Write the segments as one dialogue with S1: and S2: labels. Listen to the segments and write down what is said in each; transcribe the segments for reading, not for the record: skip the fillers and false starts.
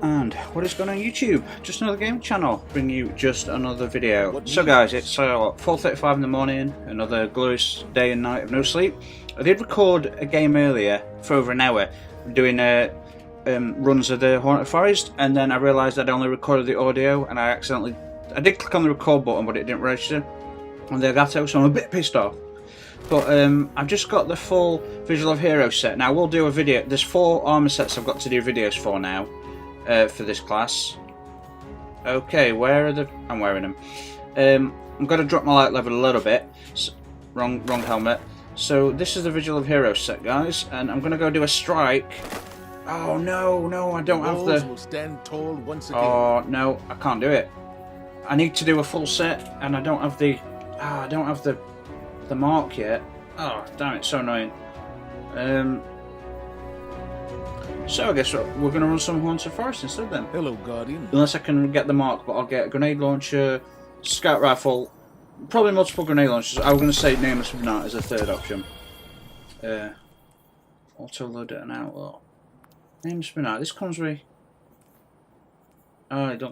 S1: And what is going on YouTube? Just another game channel, bring you just another video. So guys, it's 4:35 in the morning, another glorious day and night of no sleep. I did record a game earlier for over an hour, doing runs of the Haunted Forest, and then I realised I'd only recorded the audio, and I did click on the record button, but it didn't register on the Elgato, so I'm a bit pissed off. But I've just got the full Visual of Heroes set. Now we'll do a video. There's 4 armour sets I've got to do videos for now. For this class. Okay, where are the... I'm wearing them. I'm going to drop my light level a little bit. Wrong helmet. So this is the Visual of Heroes set, guys, and I'm going to go do a strike. Oh no, I don't have the...
S2: Will stand tall once again.
S1: Oh no, I can't do it. I need to do a full set, and I don't have the... I don't have the mark yet. Oh damn, it's so annoying. So I guess we're going to run some Haunted Forest instead then.
S2: Hello, Guardian.
S1: Unless I can get the mark, but I'll get a grenade launcher, scout rifle, probably multiple grenade launchers. I was going to say Nameless Midnight as a third option. Auto loader and outlaw. Nameless Midnight. This comes with... Oh, it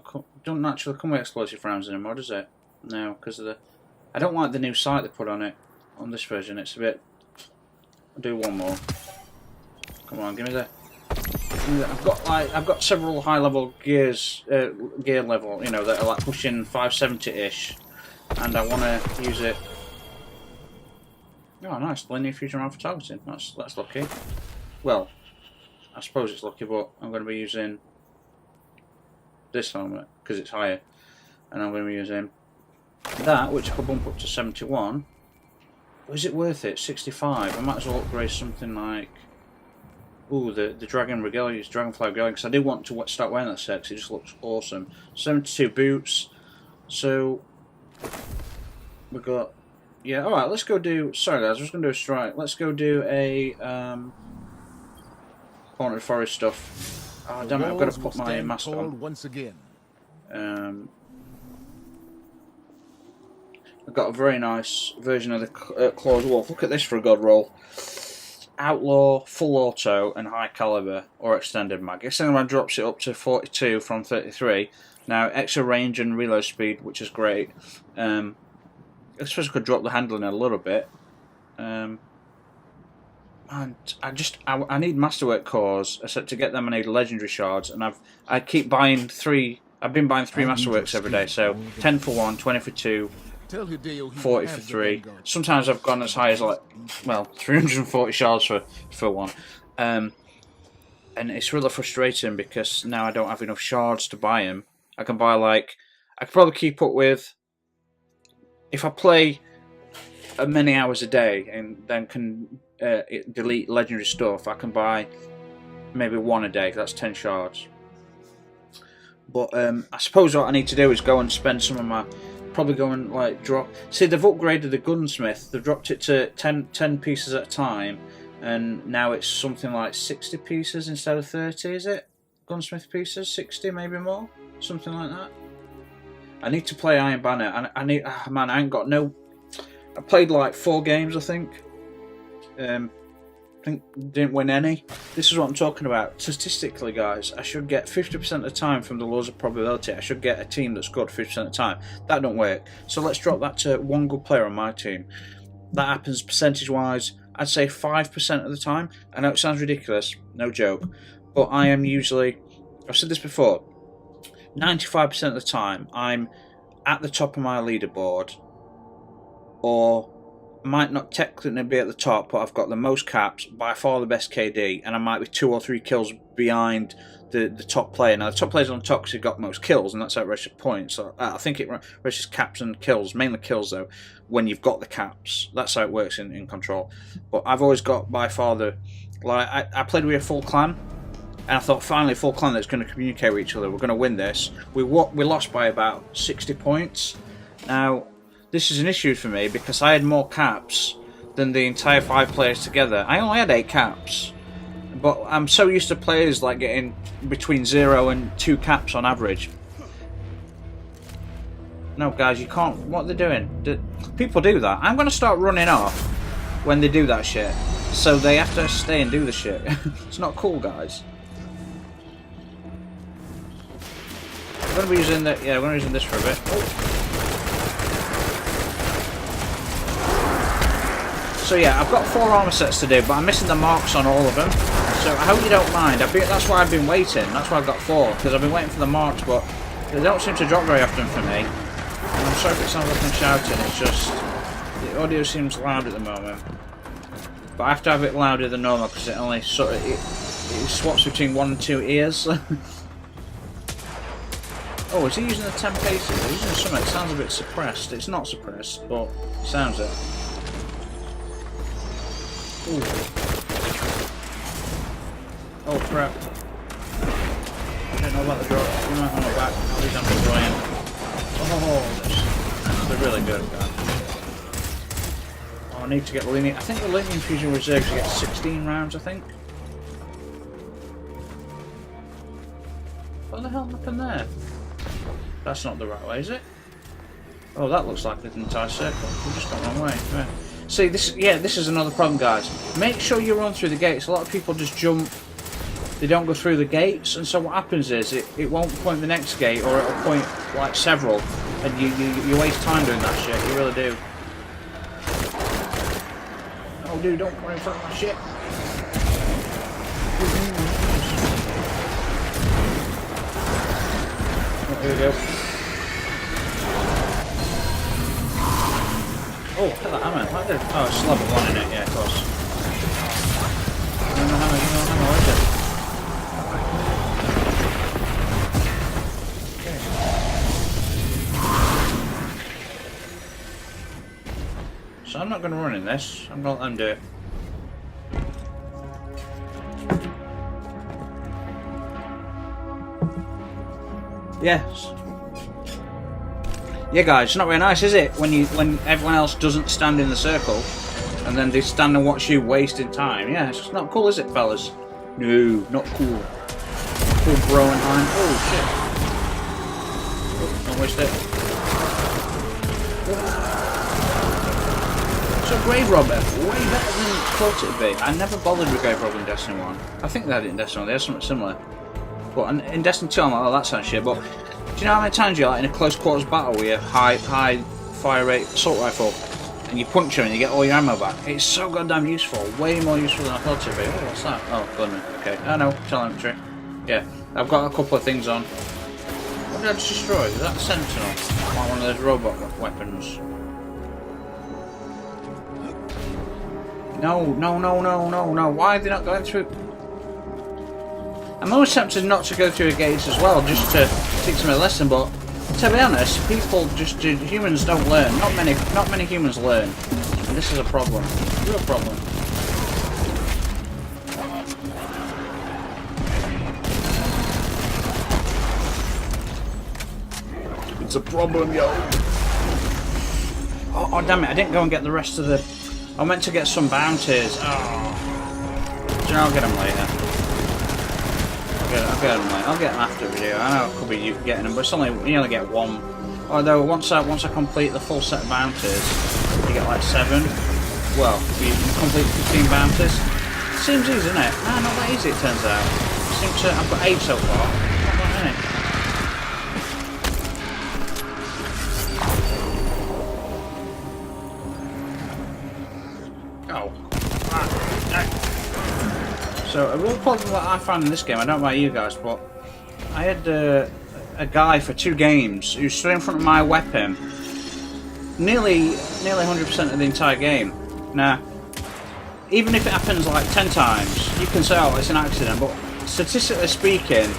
S1: don't actually come with explosive rounds anymore, does it? No, because of the... I don't like the new sight they put on it. On this version, it's a bit... I'll do one more. Come on, give me the... I've got several high level gears, gear level, you know, that are like pushing 570-ish, and I want to use it. Oh, nice, linear fusion round for targeting. That's lucky. Well, I suppose it's lucky, but I'm going to be using this helmet because it's higher, and I'm going to be using that, which I could bump up to 71. But is it worth it? 65. I might as well upgrade something like. Ooh, the Dragonfly Regalia, because I do want to start wearing that set because it just looks awesome. 72 boots. So, we've got... Yeah, alright, let's go do... Sorry guys, I was going to do a strike. Let's go do a... Haunted Forest stuff. Oh, damn it, I've got to put my mask on.
S2: Once again.
S1: I've got a very nice version of the Claw's Wolf. Look at this for a god roll. Outlaw, full auto, and high caliber or extended mag. Extended mag drops it up to 42 from 33. Now extra range and reload speed, which is great. I suppose I could drop the handling a little bit. And I need masterwork cores. Except to get them, I need legendary shards, and I keep buying 3. I've been buying 3 masterworks every day. So 10 for 1, 20 for 2. 40 for 3. Sometimes I've gone as high as like, well, 340 shards for 1. And it's really frustrating because now I don't have enough shards to buy them. I can buy like, I could probably keep up with, if I play many hours a day and then can delete legendary stuff, I can buy maybe 1 a day, that's 10 shards. But I suppose what I need to do is go and spend some of my... Probably go and like drop. See, they've upgraded the gunsmith. They've dropped it to 10 pieces at a time, and now it's something like 60 pieces instead of 30. Is it? Gunsmith pieces, 60, maybe more, something like that. I need to play Iron Banner, and I need. Oh, man, I ain't got no. I played like 4 games, I think. Didn't win any. This is what I'm talking about. Statistically, guys, I should get 50% of the time from the laws of probability. I should get a team that's good 50% of the time. That don't work. So let's drop that to 1 good player on my team. That happens percentage-wise, I'd say 5% of the time. I know it sounds ridiculous, no joke, but I am usually, I've said this before, 95% of the time I'm at the top of my leaderboard, or might not technically be at the top, but I've got the most caps, by far the best KD, and I might be 2 or 3 kills behind the top player. Now the top player's on top because he got most kills, and that's how it registers points. So I think it registers caps and kills, mainly kills though, when you've got the caps. That's how it works in Control. But I've always got by far the... Like I played with a full clan, and I thought finally a full clan that's going to communicate with each other. We're going to win this. We lost by about 60 points. Now... This is an issue for me because I had more caps than the entire 5 players together. I only had 8 caps, but I'm so used to players like getting between 0 and 2 caps on average. No, guys, you can't. What they're doing? People do that. I'm going to start running off when they do that shit. So they have to stay and do the shit. It's not cool, guys. I'm going to be using that. Yeah, I'm going to be using this for a bit. Oh. So yeah, I've got 4 armor sets to do, but I'm missing the marks on all of them. So I hope you don't mind. That's why I've been waiting. That's why I've got 4, because I've been waiting for the marks, but they don't seem to drop very often for me. And I'm sorry if it sounds like I'm shouting. It's just the audio seems loud at the moment. But I have to have it louder than normal because it only sort of it swaps between 1 and 2 ears. Oh, is he using the 10 paces? He's using something. It sounds a bit suppressed. It's not suppressed, but it sounds it. Ooh. Oh crap. I don't know about the drop. You might want to back. All these I'm enjoying. Oh, they're really good, guys. Oh, I need to get the linear. I think the linear infusion reserves you get 16 rounds, I think. What the hell happened there? That's not the right way, is it? Oh, that looks like an entire circle. We've just gone the wrong way. Right. See, this is another problem, guys. Make sure you run through the gates. A lot of people just jump. They don't go through the gates, and so what happens is it won't point the next gate, or it'll point like several, and you waste time doing that shit. You really do. Oh, dude, don't run in front of my shit. Oh, here we go. Oh, look at that hammer. Oh, it's level 1 in it, yeah, of course. No hammer, where is it? Okay. So I'm not going to run in this, I'm going to let them do it. Yes. Yeah, guys, it's not very nice, is it? When everyone else doesn't stand in the circle, and then they stand and watch you wasting time. Yeah, it's just not cool, is it, fellas? No, not cool. Cool, bro and I'm. Oh shit! Oh, don't waste it. So grave robber, way better than I thought it'd be. I never bothered with grave robber in Destiny 1. I think they had it in Destiny 1. They had something similar. But in Destiny 2, I'm like, oh, that sounds shit. But do you know how many times you're like in a close quarters battle with your high fire rate assault rifle, and you punch her and you get all your ammo back? It's so goddamn useful. Way more useful than I thought it'd be. Oh, what's that? Oh, gunman. Okay. I know. Telemetry. Yeah. I've got a couple of things on. What did I just destroy? Is that Sentinel? Like one of those robot weapons. No. Why are they not going through? I'm always tempted not to go through the gates as well, just to teach them a lesson, but to be honest, humans don't learn. Not many humans learn. And this is a problem. Real problem. It's a problem, yo. Oh damn it, I didn't go and get the rest of the... I meant to get some bounties. Oh. Do you know, I'll get them later. I'll get them later. I'll get them after the video. I know it could be you getting them, but it's only, you only get 1. Although once I complete the full set of bounties, you get like 7. Well, you complete 15 bounties. Seems easy, isn't it? Nah, not that easy it turns out. Seems to, I've got 8 so far. Not that many. So a real problem that I found in this game, I don't know about you guys, but I had a guy for 2 games who stood in front of my weapon nearly 100% of the entire game. Now, even if it happens like 10 times, you can say, oh, it's an accident, but statistically speaking,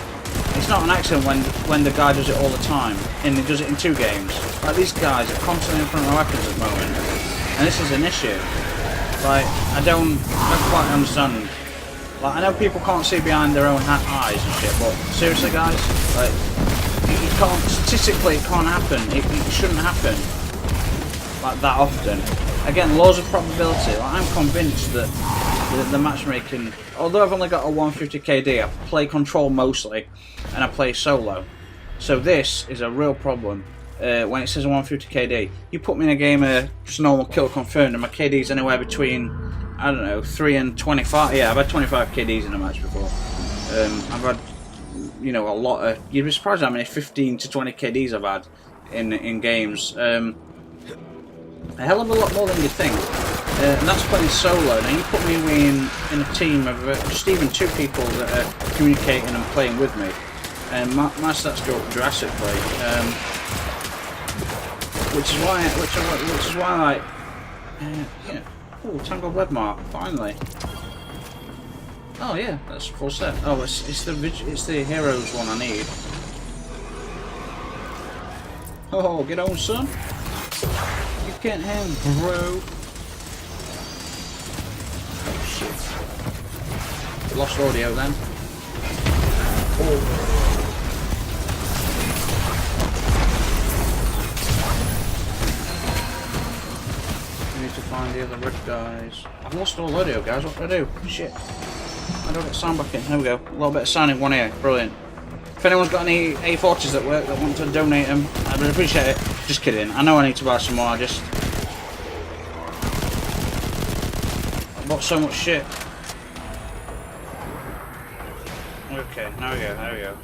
S1: it's not an accident when the guy does it all the time, and he does it in 2 games. Like, these guys are constantly in front of my weapons at the moment, and this is an issue. Like, I don't quite understand. Like, I know people can't see behind their own eyes and shit, but seriously, guys, like, it can't, statistically, it can't happen. It shouldn't happen like that often. Again, laws of probability. Like, I'm convinced that the matchmaking, although I've only got a 150 KD, I play control mostly, and I play solo. So this is a real problem. When it says a 150 KD, you put me in a game of just normal kill confirmed, and my KD is anywhere between, I don't know, 3 and 25. Yeah, I've had 25 KDs in a match before. I've had you know, a lot of. You'd be surprised how many 15 to 20 KDs I've had in games. A hell of a lot more than you think. And that's playing solo. Now you put me in a team of just even 2 people that are communicating and playing with me, and my stats go up drastically. Which is why like, yeah. Oh, Tangled Webmark, finally. Oh yeah, that's full set. Oh, it's the heroes one I need. Oh, get on, son. You can't hang, bro. Oh shit. Lost audio then. Oh. To find the other red guys. I've lost all audio, guys. What do I do? Shit. I don't get sound back in. There we go. A little bit of sound in one ear. Brilliant. If anyone's got any A40s that work that want to donate them, I'd really appreciate it. Just kidding. I know I need to buy some more. I bought so much shit. Okay. There we go.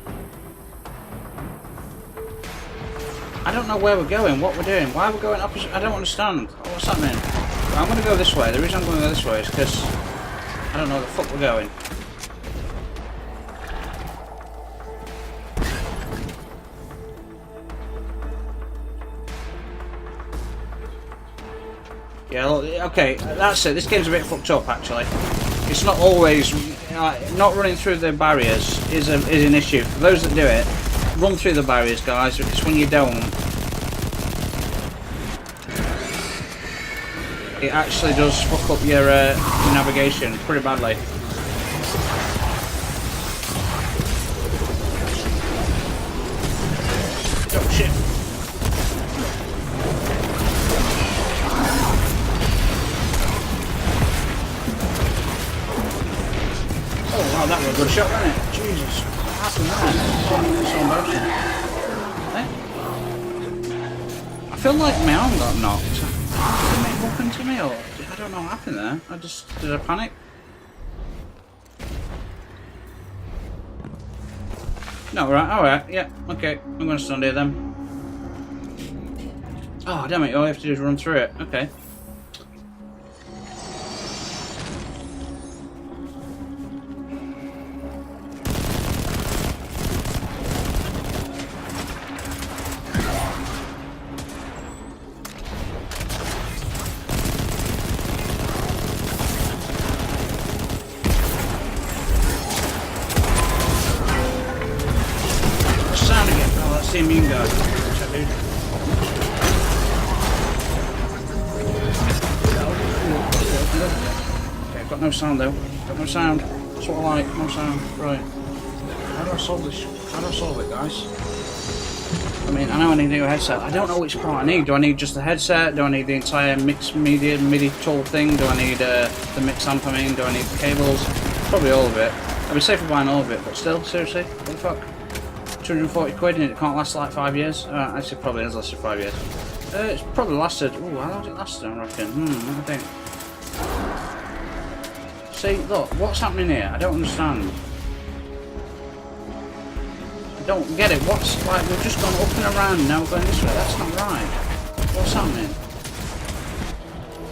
S1: I don't know where we're going, what we're doing, why we're going opposite. I don't understand. What's happening? I'm going to go this way. The reason I'm going to go this way is because I don't know where the fuck we're going. Yeah, okay, that's it. This game's a bit fucked up, actually. It's not always... not running through the barriers is an issue. For those that do it, run through the barriers, guys, because when you don't, it actually does fuck up your navigation pretty badly. Oh shit. Oh wow, that was a good shot, wasn't it? Jesus, what happened there? So emotional. I feel like my arm got knocked. Did it happen to me, or I don't know what happened there? Did I panic? No, right, alright, yeah, okay. I'm gonna stand here then. Oh, damn it, all I have to do is run through it. Okay. The immune guy. Check, dude. Okay, I've got no sound though. Got no sound. That's what I like. No sound. Right. How do I solve this? How do I solve it, guys? I mean, I know I need a new headset. I don't know which part I need. Do I need just the headset? Do I need the entire mixed media MIDI tool thing? Do I need the mix amp? I mean, do I need the cables? Probably all of it. I'd be safer buying all of it, but still, seriously, what the fuck? 240 quid and it can't last like 5 years? Actually, it probably has lasted 5 years. It's probably lasted. Oh, how long has it lasted? I reckon. What do I think? See, look, what's happening here? I don't understand. I don't get it. What's like we've just gone up and around now we're going this way. That's not right. What's happening?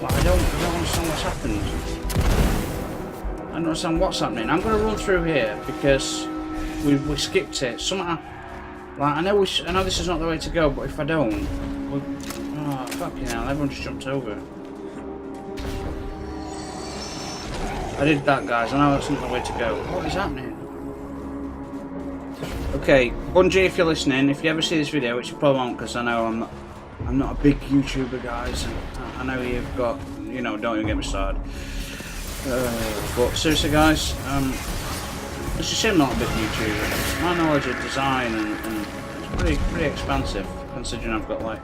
S1: Like, I don't understand what's happened. I don't understand what's happening. I'm going to run through here because we skipped it. Somehow, like I know this is not the way to go, but if I don't, oh fucking hell! Everyone just jumped over. I did that, guys. I know that's not the way to go. What is happening? Okay, Bungie, if you're listening, if you ever see this video, which you probably won't, because I know I'm not a big YouTuber, guys. And I know you've got, you know, don't even get me started. But seriously, guys, it's a shame I'm not a big YouTuber. My knowledge of design and it's pretty expansive, considering I've got like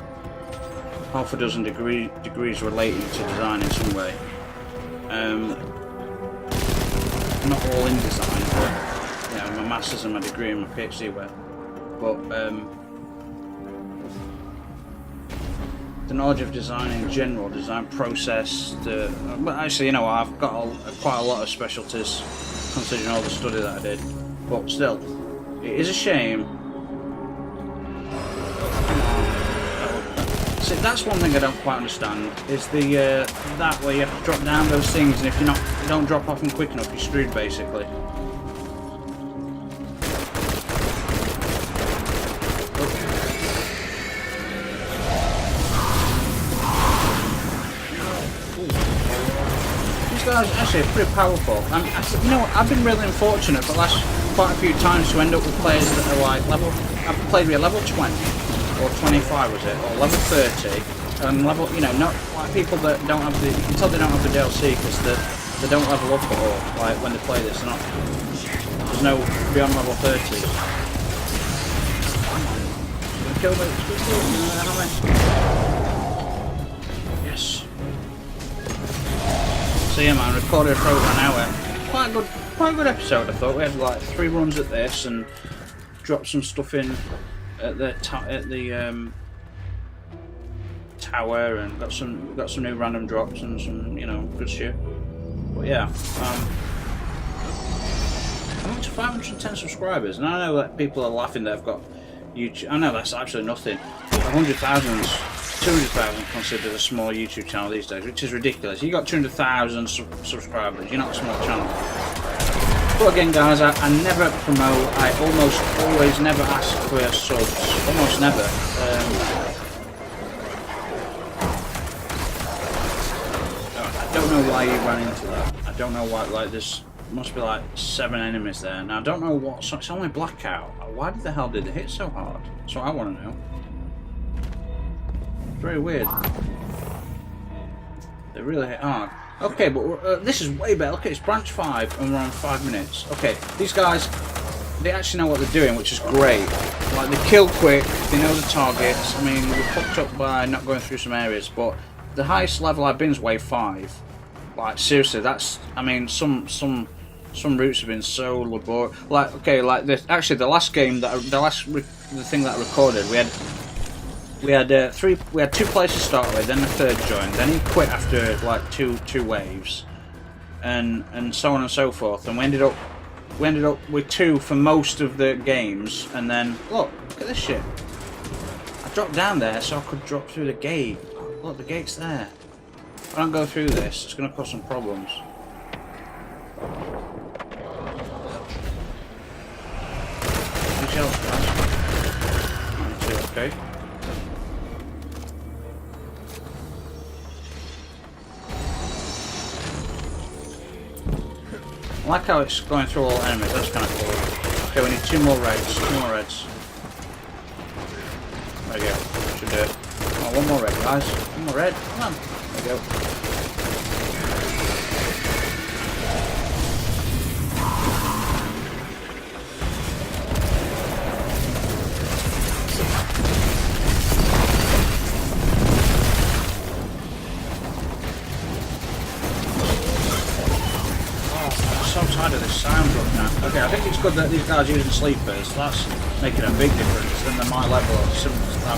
S1: half a dozen degrees relating to design in some way. Not all in design, but you know, my masters and my degree and my PhD were. But the knowledge of design in general, design process, but actually, you know, I've got quite a lot of specialties considering all the study that I did. But still, It is a shame. See, that's one thing I don't quite understand. Is the that where you have to drop down those things, and if you don't drop off them quick enough, you're screwed basically. Guys actually are pretty powerful. You know, I've been really unfortunate for the last quite a few times to end up with players that are like level. I've played with a level 20 or 25 was it, or level 30, and level. You know, not like people that don't have the. You can tell they don't have the DLC because they don't level up at all. Like when they play this, they're not. There's no beyond level 30. Kill me. Yes. So yeah man, recorded for over an hour. Quite a good episode I thought. We had like 3 runs at this and dropped some stuff in at the tower and got some new random drops and some, you know, good shit. But yeah, I'm up to 510 subscribers, and I know that people are laughing that I've got YouTube. I know that's absolutely nothing. 100,000. 200,000 considered a small YouTube channel these days, which is ridiculous. You got 200,000 subscribers, you're not a small channel. But again guys, I never promote, I almost always never ask for subs, almost never. I don't know why you ran into that. I don't know why, like there's must be like 7 enemies there. Now I don't know what, so it's only blackout. Why the hell did it hit so hard? That's what I want to know. Very weird. They really hit hard. Okay, but this is way better. Look, it's branch 5 and we're on 5 minutes. Okay, these guys, they actually know what they're doing, which is great. Like, they kill quick, they know the targets. I mean, we're fucked up by not going through some areas, but the highest level I've been is wave 5. Like, seriously, that's, I mean, some routes have been so laborious. Like, okay, like, actually, the last game, the thing that I recorded, we had 2 players to start with, then the third joined, then he quit after like two waves, and so on and so forth, and we ended up with 2 for most of the games, and then look at this shit. I dropped down there so I could drop through the gate. Look, the gate's there. If I don't go through this, it's going to cause some problems. Okay. I like how it's going through all enemies, that's kind of cool. Okay, we need 2 more reds, 2 more reds. There we go, should do it. Oh, 1 more red, guys. 1 more red, come on. There we go. Of this sound drop now. Okay, I think it's good that these guys are using sleepers. That's making a big difference. Then they're my level,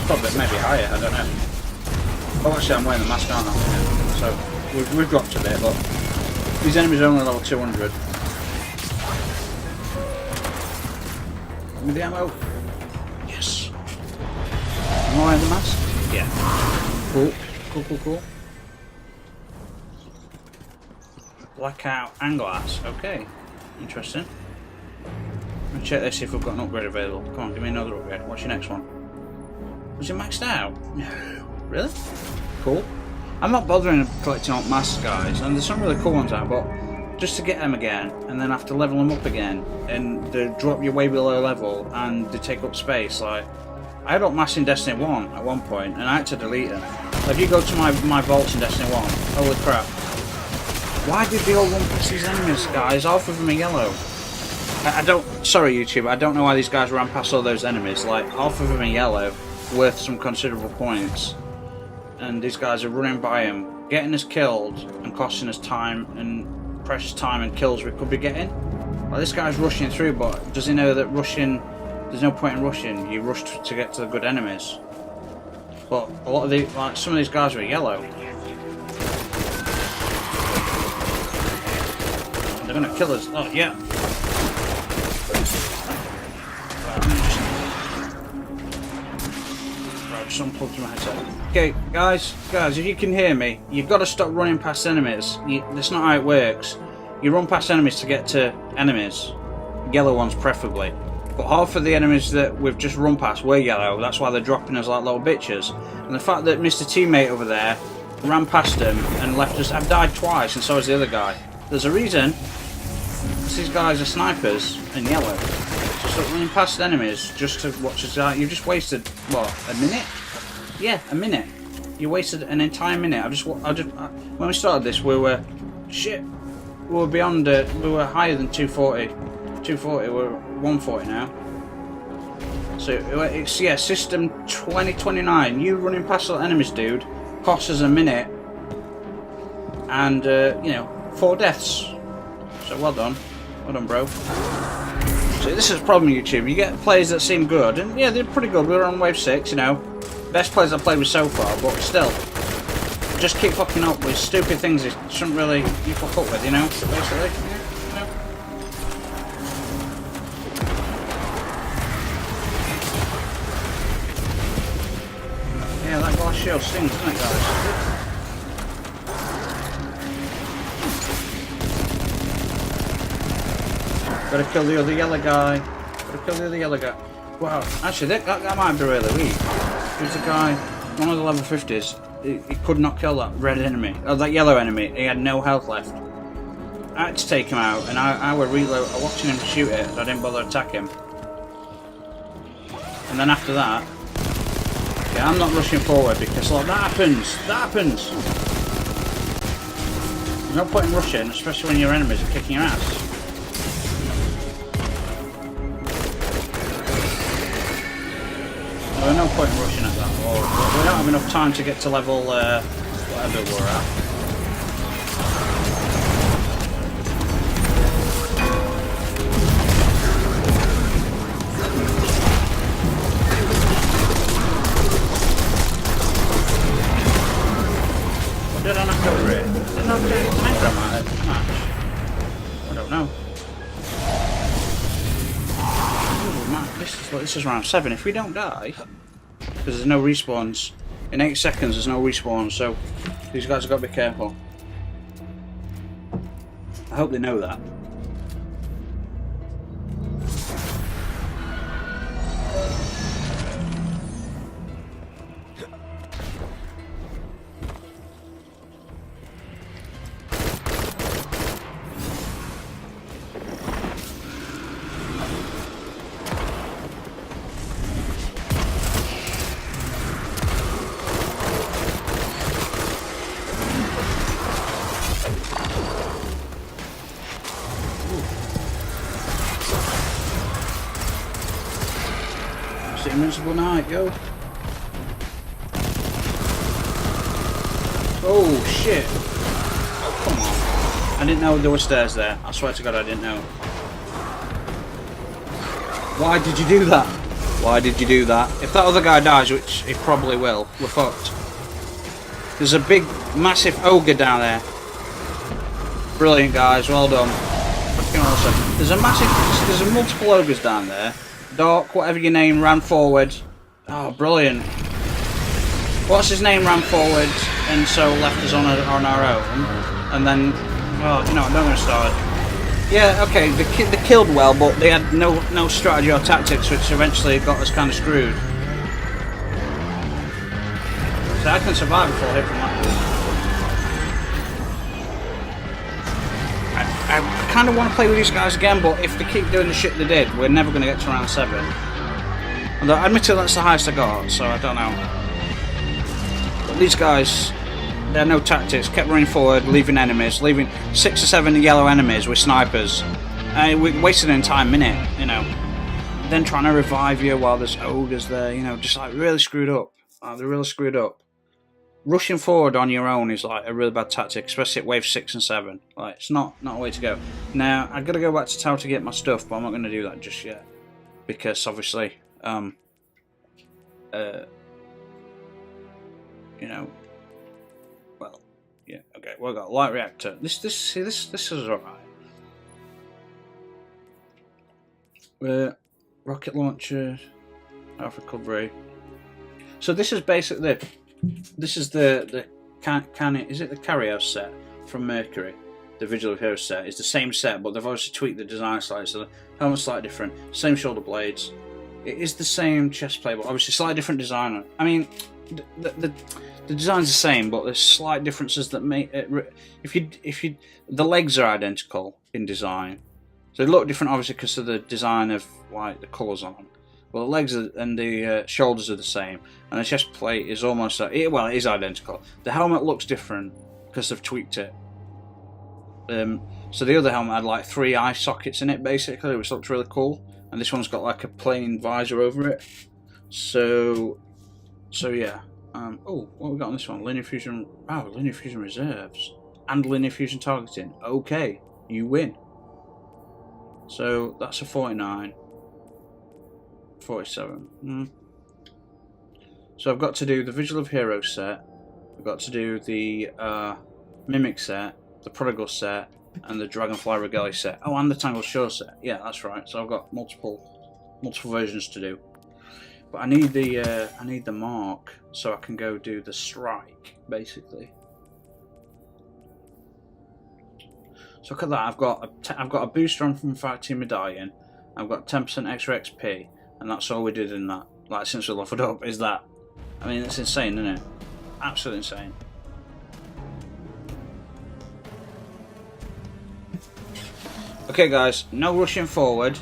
S1: probably maybe higher. I don't know. Oh, actually, I'm wearing the mask, aren't I? Yeah. So we've dropped a bit, but these enemies are only level 200. Give me the ammo. Yes. Am I wearing the mask? Yeah. Cool. Cool. Blackout and glass. Okay. Interesting. Let me check this, see if we've got an upgrade available. Come on, give me another upgrade. What's your next one? Was it maxed out? No. Really? Cool. I'm not bothering collecting all masks, guys, and there's some really cool ones out, but just to get them again, and then have to level them up again, and they drop you way below level, and they take up space. Like, I had up masks in Destiny 1 at one point, and I had to delete them. If you go to my vaults in Destiny 1, holy crap. Why did they all run past these enemies, guys? Half of them are yellow. I don't... Sorry, YouTube, I don't know why these guys ran past all those enemies. Like, half of them are yellow, worth some considerable points. And these guys are running by him, getting us killed, and costing us time, and precious time and kills we could be getting. Well, this guy's rushing through, but does he know that rushing... There's no point in rushing. You rush to get to the good enemies. But a lot of the... Like, some of these guys were yellow. They're gonna kill us. Oh, yeah. just unplugged my headset. Okay, guys, if you can hear me, you've got to stop running past enemies. That's not how it works. You run past enemies to get to enemies. Yellow ones preferably. But half of the enemies that we've just run past were yellow. That's why they're dropping us like little bitches. And the fact that Mr. Teammate over there ran past them and left us... I've died twice, and so has the other guy. There's a reason. These guys are snipers and yellow. So stop running past enemies just to watch us out. You've just wasted, what, a minute? Yeah, a minute. You wasted an entire minute. When we started this, we were... Shit. We were beyond it. We were higher than 240. 240, we're 140 now. So it's, yeah, system 2029. You running past little enemies, dude, costs us a minute. And, you know, 4 deaths. So well done. Well done, bro. So this is a problem with YouTube. You get players that seem good, and yeah, they're pretty good. We were on wave 6, you know. Best players I've played with so far, but still. Just keep fucking up with stupid things you shouldn't really fuck up with, you know, basically. Yeah, yeah, that glass shield stings, doesn't it, guys? Gotta kill the other yellow guy. Wow, actually, that might be really weak. Who's the guy? One of the level 50s. He could not kill that red enemy. Oh, that yellow enemy. He had no health left. I had to take him out, and I was watching him shoot it, so I didn't bother attacking him. And then after that, yeah, I'm not rushing forward because like that happens. There's no point in rushing, especially when your enemies are kicking your ass. There's no point in rushing at that, or we don't have enough time to get to level whatever we're at. What did I knock over it? Did I knock the engram out of the match? I don't know. This is round 7. If we don't die, because there's no respawns, in 8 seconds there's no respawns, so these guys have got to be careful. I hope they know that. Invincible Knight, go. Oh shit. Oh, come on. I didn't know there were stairs there. I swear to God I didn't know. Why did you do that? Why did you do that? If that other guy dies, which he probably will, we're fucked. There's a big, massive ogre down there. Brilliant, guys. Well done. Fucking awesome. There's a multiple ogres down there. Dork, whatever your name, ran forward. Oh, brilliant. What's his name ran forward and so left us on our own. And then, oh, you know, I'm not going to start. Yeah, okay, they killed well, but they had no strategy or tactics, which eventually got us kind of screwed. So I can survive a full hit from that. I kind of want to play with these guys again, but if they keep doing the shit they did, we're never going to get to round 7. And admittedly, that's the highest I got, so I don't know. But these guys, they had no tactics, kept running forward, leaving 6 or 7 yellow enemies with snipers. We wasted an entire minute, you know. Then trying to revive you while there's ogres there, you know, just like really screwed up. They're really screwed up. Rushing forward on your own is like a really bad tactic, especially at wave 6 and 7. Like, it's not a way to go. Now, I've got to go back to tower to get my stuff, but I'm not going to do that just yet. Because, obviously, you know, well, yeah, okay, we've got light reactor. This is alright. Rocket launcher, health recovery. So this is basically this is the is it the Carrier set from Mercury? The Vigil of Heroes set is the same set, but they've obviously tweaked the design slightly, so the helmet's slightly different. Same shoulder blades. It is the same chest plate, but obviously slightly different design. I mean, the design's the same, but there's slight differences that make it. The legs are identical in design, so they look different obviously because of the design of like the colours on them. Well, the legs and the shoulders are the same, and the chest plate is almost well, it is identical. The helmet looks different because they've tweaked it. So the other helmet had like 3 eye sockets in it basically, which looked really cool, and this one's got like a plain visor over it. So yeah. Oh, what have we got on this one? Linear fusion. Oh, linear fusion reserves and linear fusion targeting. Okay, you win. So that's a 49, 47. So I've got to do the Vigil of Heroes set. I've got to do the Mimic set, the Prodigal set, and the Dragonfly Regalia set. Oh, and the Tangled Shore set. Yeah, that's right. So I've got multiple versions to do. But I need the mark so I can go do the strike, basically. So look at that. I've got a booster on from Fighting Medallion. I've got 10% extra XP, and that's all we did in that. Like since we leveled up, is that? I mean, it's insane, isn't it? Absolutely insane. Okay, guys, no rushing forward.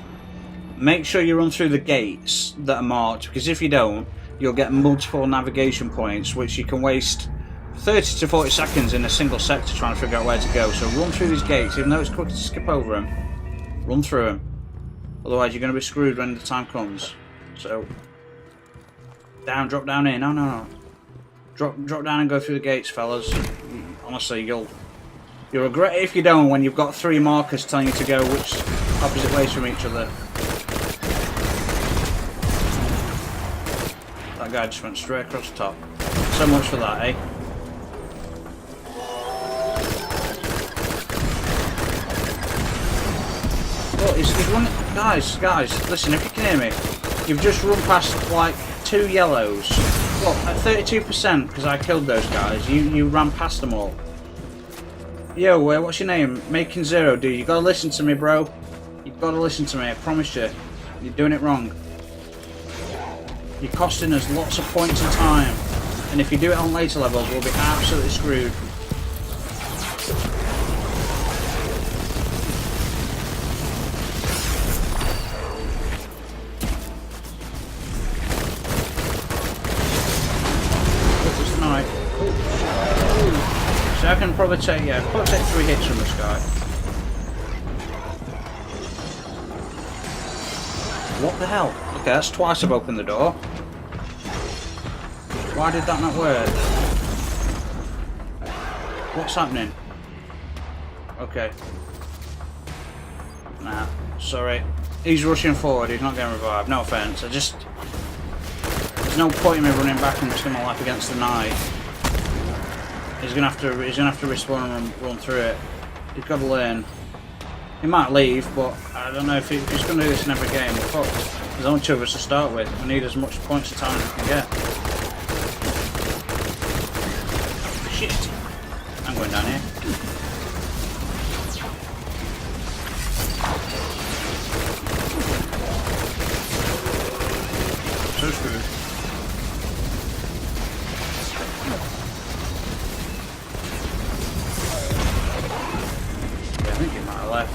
S1: Make sure you run through the gates that are marked, because if you don't, you'll get multiple navigation points, which you can waste 30 to 40 seconds in a single sector trying to figure out where to go. So run through these gates, even though it's quick to skip over them. Run through them. Otherwise, you're going to be screwed when the time comes. So, drop down here. No. Drop down and go through the gates, fellas. Honestly, you'll regret it if you don't when you've got 3 markers telling you to go which opposite ways from each other. That guy just went straight across the top. So much for that, eh? Look, he's running. Guys, listen, if you can hear me, you've just run past like 2 yellows. Look, at 32%, because I killed those guys, you ran past them all. Yo, what's your name? Making Zero, dude. You gotta listen to me, bro. You've gotta listen to me, I promise you. You're doing it wrong. You're costing us lots of points and time. And if you do it on later levels, we'll be absolutely screwed. So I can probably take, yeah, probably take 3 hits from this guy. What the hell? Okay, that's twice I've opened the door. Why did that not work? What's happening? Okay. Nah, sorry. He's rushing forward, he's not getting revived, no offense. There's no point in me running back and risking my life against the knife. He's gonna have to respawn and run through it. He's got to learn. He might leave, but I don't know if he's going to do this in every game. We're fucked. There's only 2 of us to start with. We need as much points of time as we can get. Shit! I'm going down here. So screwed. I think he might have left.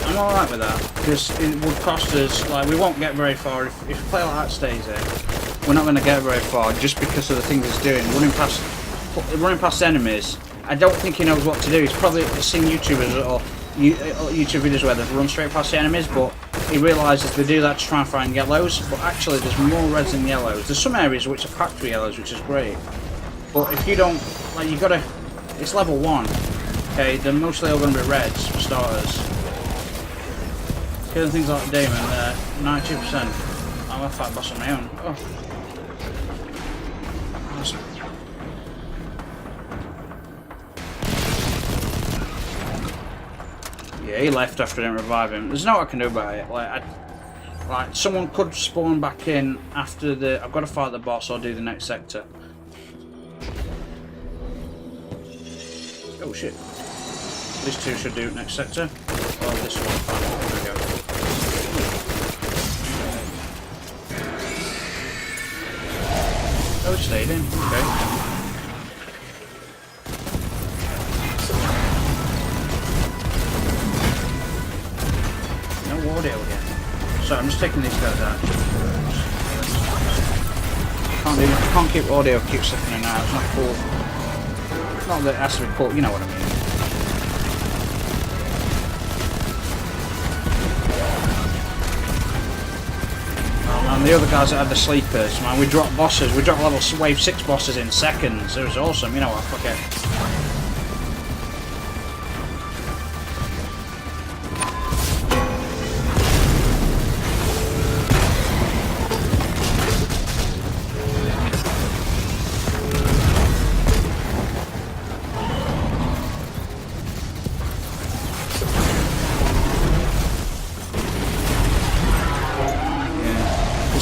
S1: I'm alright with that, because it would cost us, like, we won't get very far if a player like that stays in. We're not going to get very far just because of the things he's doing. Running past enemies, I don't think he knows what to do. He's probably seen YouTubers or YouTube videos where they run straight past the enemies, but he realises they do that to try and find yellows, but actually there's more reds than yellows. There's some areas which are packed with yellows, which is great. But if you don't, like, you gotta, it's level 1, okay, they're mostly all going to be reds for starters. Killing things like the Demon, 92%. I'm a fight boss on my own. Oh. Awesome. Yeah, he left after I didn't revive him. There's no what I can do about it. Like Like, someone could spawn back in after the... I've got to fight the boss or do the next sector. Oh shit. These two should do next sector. Oh, this one. Fine. There we go. Oh, it stayed in. Okay. No audio again. So I'm just taking these guys out. Can't keep audio keep slipping in and out. It's not cool. Not that it has to be cool. You know what I mean. And the other guys that had the sleepers, man, we dropped bosses. We dropped level wave 6 bosses in seconds. It was awesome. You know what? Fuck it.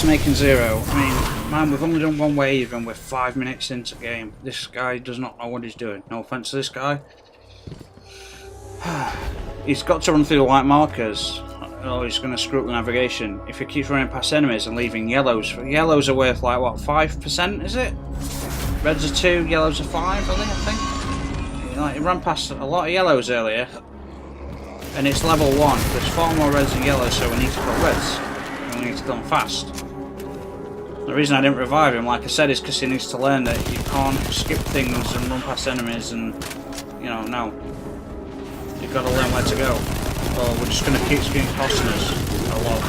S1: Making 0. I mean, man, we've only done one wave and we're 5 minutes into the game. This guy does not know what he's doing. No offense to this guy. He's got to run through the white markers. Oh, he's going to screw up the navigation. If he keeps running past enemies and leaving yellows. Yellows are worth like, what, 5%, is it? Reds are 2, yellows are 5, I think. Like, he ran past a lot of yellows earlier. And it's level 1. There's far more reds than yellows, so we need to put reds. And we need to go on fast. The reason I didn't revive him, like I said, is because he needs to learn that you can't skip things and run past enemies and, you know, no. You've got to learn where to go. Or we're just going to keep costing us a lot.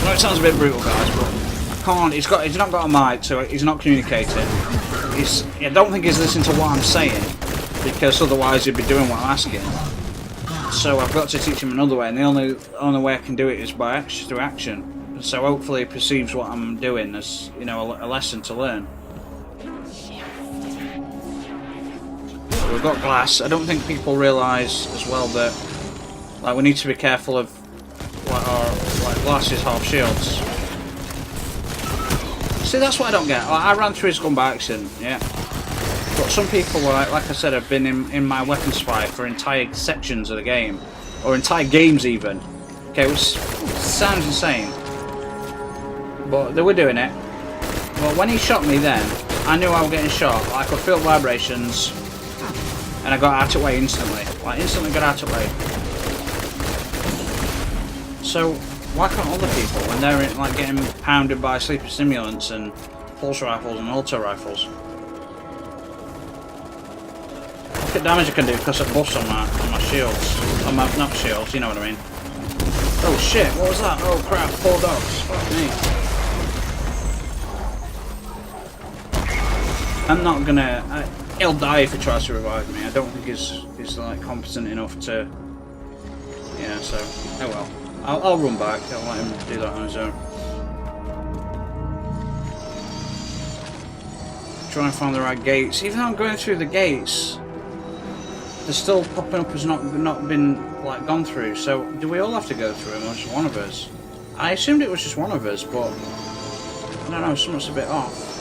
S1: I know it sounds a bit brutal, guys, but I can't. He's not got a mic, so he's not communicating. I don't think he's listening to what I'm saying, because otherwise he'd be doing what I'm asking. So I've got to teach him another way, and the only way I can do it is by through action. So hopefully he perceives what I'm doing as, you know, a lesson to learn. So we've got glass. I don't think people realise as well that, like, we need to be careful of what our glass is half shields. See, that's what I don't get. I ran through his gun by accident, yeah. But some people, like I said, have been in my weapon spy for entire sections of the game. Or entire games even. Okay, which sounds insane. But they were doing it. But when he shot me then, I knew I was getting shot. I could feel vibrations. And I got out of the way instantly. Like, instantly got out of the way. So, why can't other people, when they're like getting pounded by sleeper stimulants and pulse rifles and auto rifles? Look at damage I can do because of buffs on my shields. On my, not shields, you know what I mean. Oh shit, what was that? Oh crap, 4 dogs. Fuck me. I'm not gonna... he'll die if he tries to revive me. I don't think he's like competent enough to... Yeah, so... Oh well. I'll run back. I'll let him do that on his own. Try and find the right gates. Even though I'm going through the gates, they're still popping up as not been like gone through. So do we all have to go through them, or just one of us? I assumed it was just one of us, but I don't know. Something's a bit off.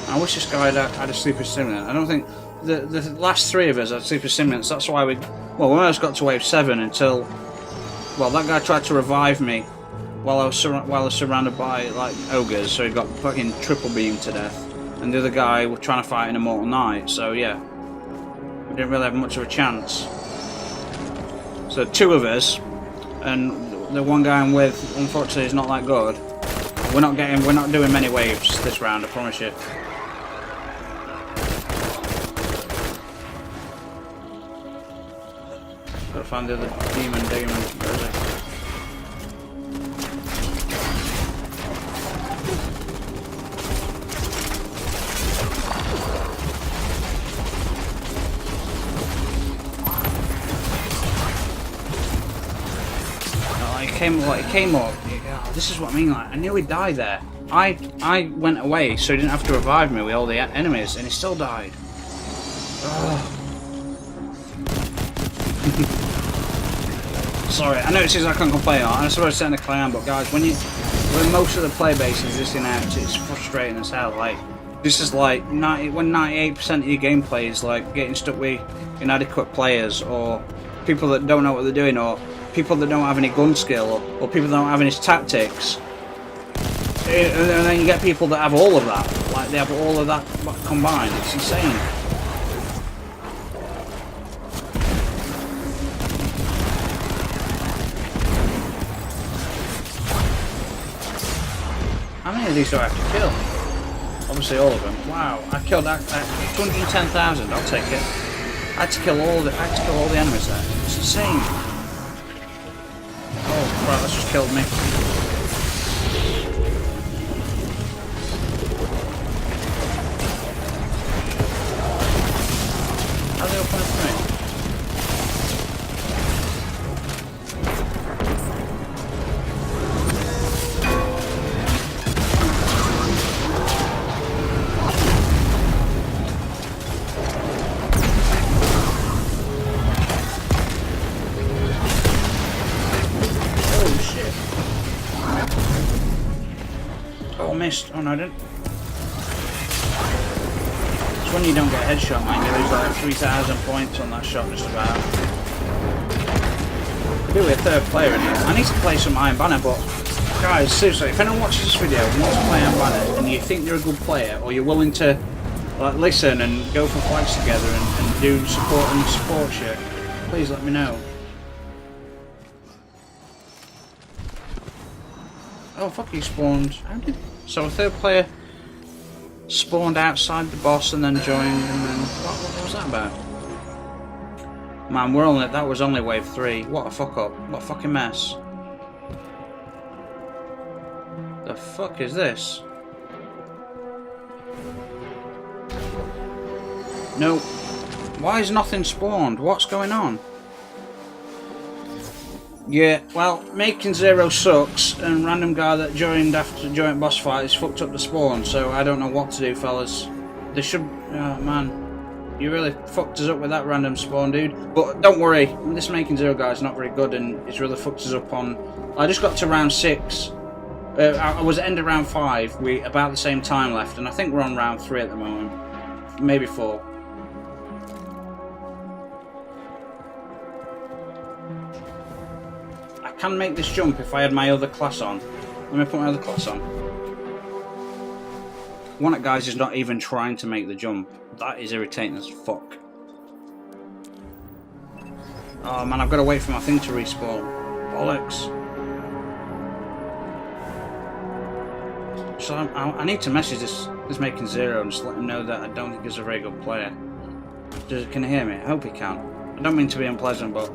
S1: I wish this guy had a sleeper stimulant. I don't think the last 3 of us had sleeper stimulants. That's why we almost got to wave 7 until. Well, that guy tried to revive me while I was surrounded by like ogres, so he got fucking triple beamed to death. And the other guy was trying to fight an immortal knight, so yeah, we didn't really have much of a chance. So 2 of us, and the one guy I'm with, unfortunately, is not that good. We're not doing many waves this round, I promise you. Gotta find the other demon. Where is it? It came up. This is what I mean. Like, I knew he'd die there. I went away so he didn't have to revive me with all the enemies, and he still died. Sorry, I know it seems like I can't complain. I'm supposed to technically I am, but guys, when most of the player base is this out, it's frustrating as hell. Like, this is like when 98% of your gameplay is like getting stuck with inadequate players, or people that don't know what they're doing, or people that don't have any gun skill, or people that don't have any tactics. And then you get people that have all of that. Like, they have all of that combined. It's insane. How many of these do I have to kill? Obviously all of them. Wow, I killed that 210,000. I'll take it. I had to kill all the enemies there. It's insane. Oh crap! That's just killed me. How do they open it for me? Missed. Oh no, I didn't. It's when you don't get a headshot, man. You lose like 3,000 points on that shot, just about. Could be with a third player in here. I need to play some Iron Banner, but guys, seriously, if anyone watches this video and wants to play Iron Banner, and you think you're a good player, or you're willing to like listen and go for flags together and do support shit, please let me know. Oh fuck, he spawned. How did? So a third player spawned outside the boss and then joined, and then what was that about? Man, that was only wave 3. What a fuck up! What a fucking mess! The fuck is this? No. Why is nothing spawned? What's going on? Yeah, well, making 0 sucks, and random guy that joined after the joint boss fight has fucked up the spawn, so I don't know what to do, fellas. They should... Oh, man. You really fucked us up with that random spawn, dude. But don't worry, this making 0 guy's not very good, and it's really fucked us up on... I just got to round 6. I was at end of round 5, we about the same time left, and I think we're on round 3 at the moment. Maybe 4. I can make this jump if I had my other class on. Let me put my other class on. One of the guys is not even trying to make the jump. That is irritating as fuck. Oh man, I've got to wait for my thing to respawn. Bollocks. So I need to message this making 0 and just let him know that I don't think he's a very good player. Can he hear me? I hope he can. I don't mean to be unpleasant, but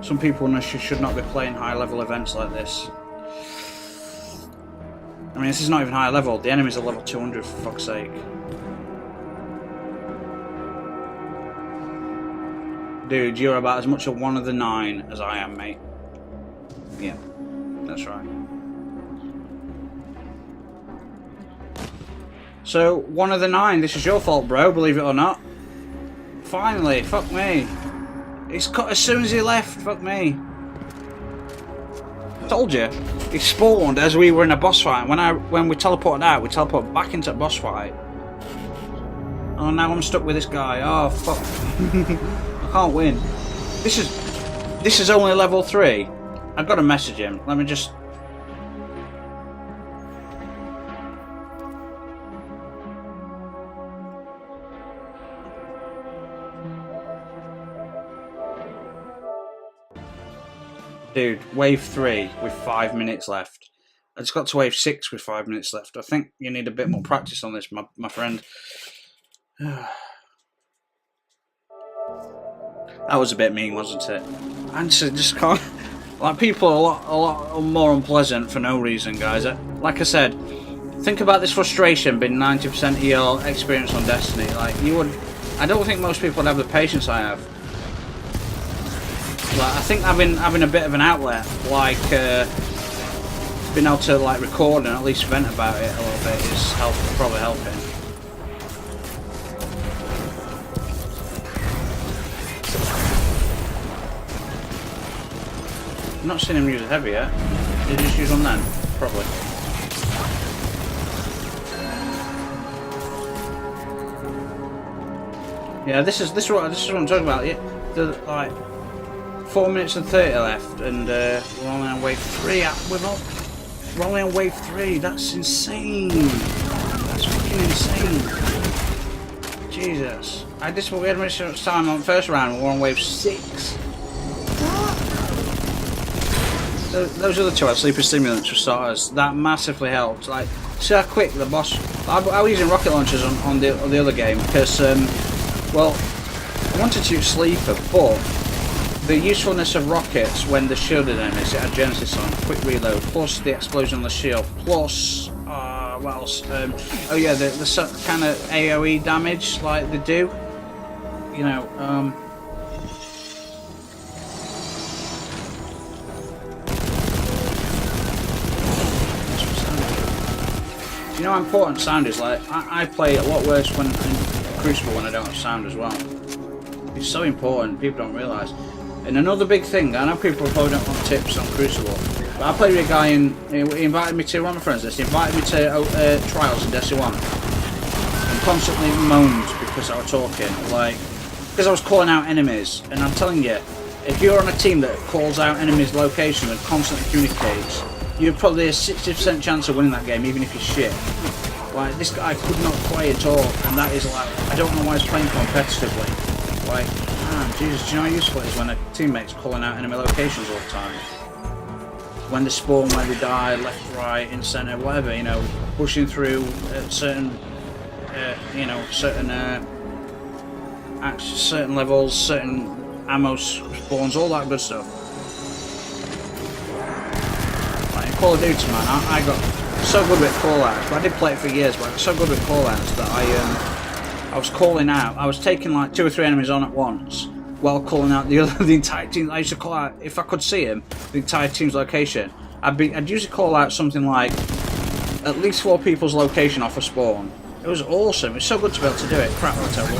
S1: some people should not be playing high level events like this. I mean, this is not even high level. The enemies are level 200 for fuck's sake. Dude, you're about as much a one of the 9 as I am, mate. Yeah, that's right. So, one of the 9, this is your fault, bro, believe it or not. Finally, fuck me. He's cut as soon as he left, fuck me. I told you, he spawned as we were in a boss fight. When we teleported out, we teleported back into a boss fight. Oh, now I'm stuck with this guy. Oh, fuck. I can't win. This is only level 3. I've got to message him. Let me just... Dude, wave 3 with 5 minutes left. I just got to wave 6 with 5 minutes left. I think you need a bit more practice on this, my friend. That was a bit mean, wasn't it? I just can't... Like, people are a lot more unpleasant for no reason, guys. Like I said, think about this frustration being 90% of your experience on Destiny. Like, you would... I don't think most people would have the patience I have. Like, I think having a bit of an outlet, like being able to like record and at least vent about it a little bit is probably helping. I've not seen him use a heavy yet. Did he just use one then? Probably. Yeah, this is what I'm talking about. Yeah, like 4 minutes and 30 left, and we're only on wave 3. We're only on wave 3. That's insane. That's fucking insane. Jesus. We had much time on the first round. We're on wave 6. Those other two had sleeper stimulants for starters. That massively helped. Like, see how quick the boss. I was using rocket launchers on the other game because, well, I wanted to use sleeper, but the usefulness of rockets when they're shielded enemies, it had Genesis on, quick reload, plus the explosion on the shield, plus what else? Oh yeah, the kind of AOE damage like they do. You know. You know how important sound is? Like, I play a lot worse when in Crucible when I don't have sound as well. It's so important, people don't realise. And another big thing, I know people probably don't want tips on Crucible, but I played with a guy he invited me to, one of my friends list, he invited me to trials in Destiny 1. And constantly moaned because I was talking, like, because I was calling out enemies. And I'm telling you, if you're on a team that calls out enemies' location and constantly communicates, you're probably a 60% chance of winning that game, even if you're shit. Like, this guy could not play at all, and that is like, I don't know why he's playing competitively. Like, man, Jesus, do you know how useful it is when a teammate's calling out enemy locations all the time? When they spawn, where they die, left, right, in centre, whatever, you know, pushing through certain, you know, certain levels, certain ammo spawns, all that good stuff. Call of Duty, man, I got so good with callouts, but I did play it for years, but I got so good with callouts that I was calling out, I was taking like 2 or 3 enemies on at once, while calling out the entire team. I used to call out, if I could see him, the entire team's location. I'd usually call out something like, at least 4 people's location off a spawn. It was awesome, it was so good to be able to do it. Crap, that's terrible.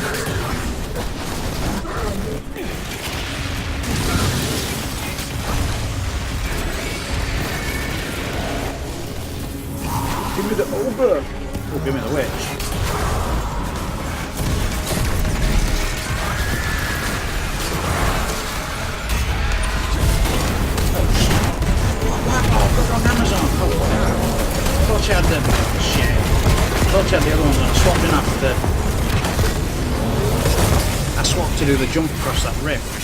S1: Give me the Ober! Oh, give me the witch. Oh, shit. Oh, got on Amazon! Oh, I thought you had the... Shit. I thought you had the other ones on. I swapped in after... I swapped to do the jump across that rift.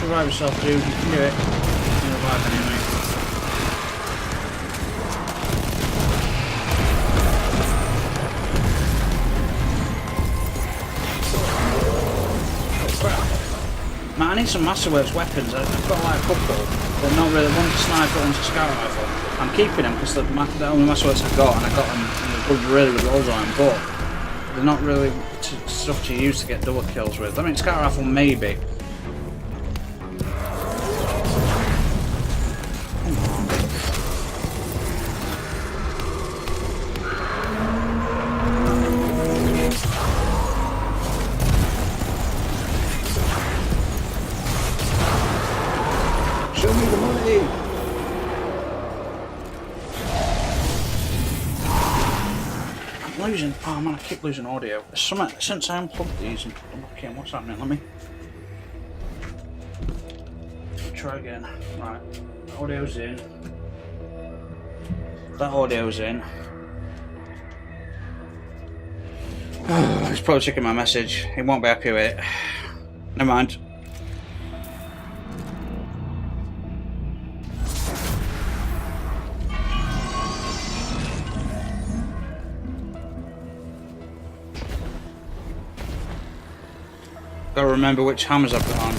S1: Revive yourself, dude. You can do it. You can revive anyway. Oh crap. Man, I need some Masterworks weapons. I've got like a couple, but not really. One's a sniper, one's a scout rifle. I'm keeping them because they're the only Masterworks I've got, and I got them and they're really good rolls on them, but they're not really stuff to use to get double kills with. I mean, scout rifle maybe. Show me the money! I'm losing. Oh man, I keep losing audio. Since I unplugged these and put them back in, what's happening? Let me try again. Right, audio's in. That audio's in. He's probably checking my message. He won't be happy with it. Never mind. Gotta remember which hammers I've got on.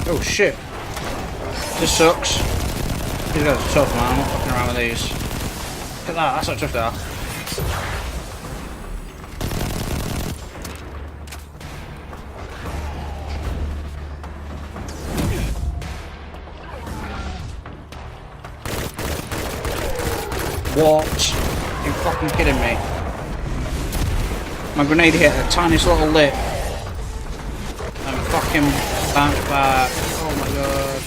S1: Oh shit. This sucks. These guys are tough, man. I'm not fucking around with these. Look at that, that's how tough they are. What? Are you fucking kidding me? My grenade hit a tiniest little lip. And fucking bounced back. Oh my god.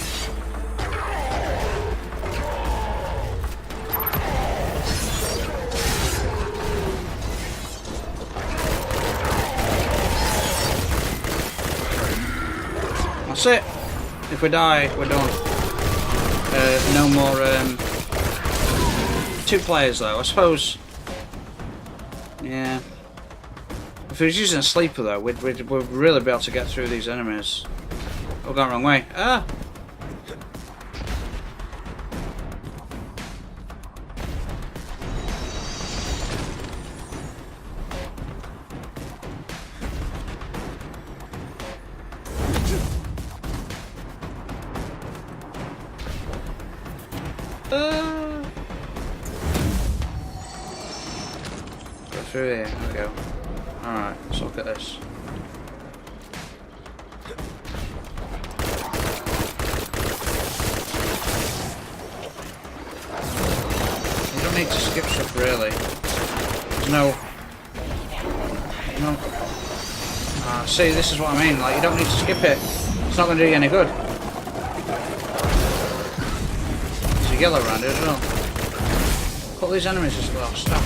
S1: That's it. If we die, we're done. No more 2 players though, I suppose. Yeah. If he was using a sleeper though, we'd really be able to get through these enemies. Oh, gone the wrong way. Ah! Go through here, there we go. Alright, let's look at this. You don't need to skip stuff really. There's no. See, this is what I mean, like you don't need to skip it. It's not going to do you any good. There's a yellow around it as well. Put these enemies as well, stop.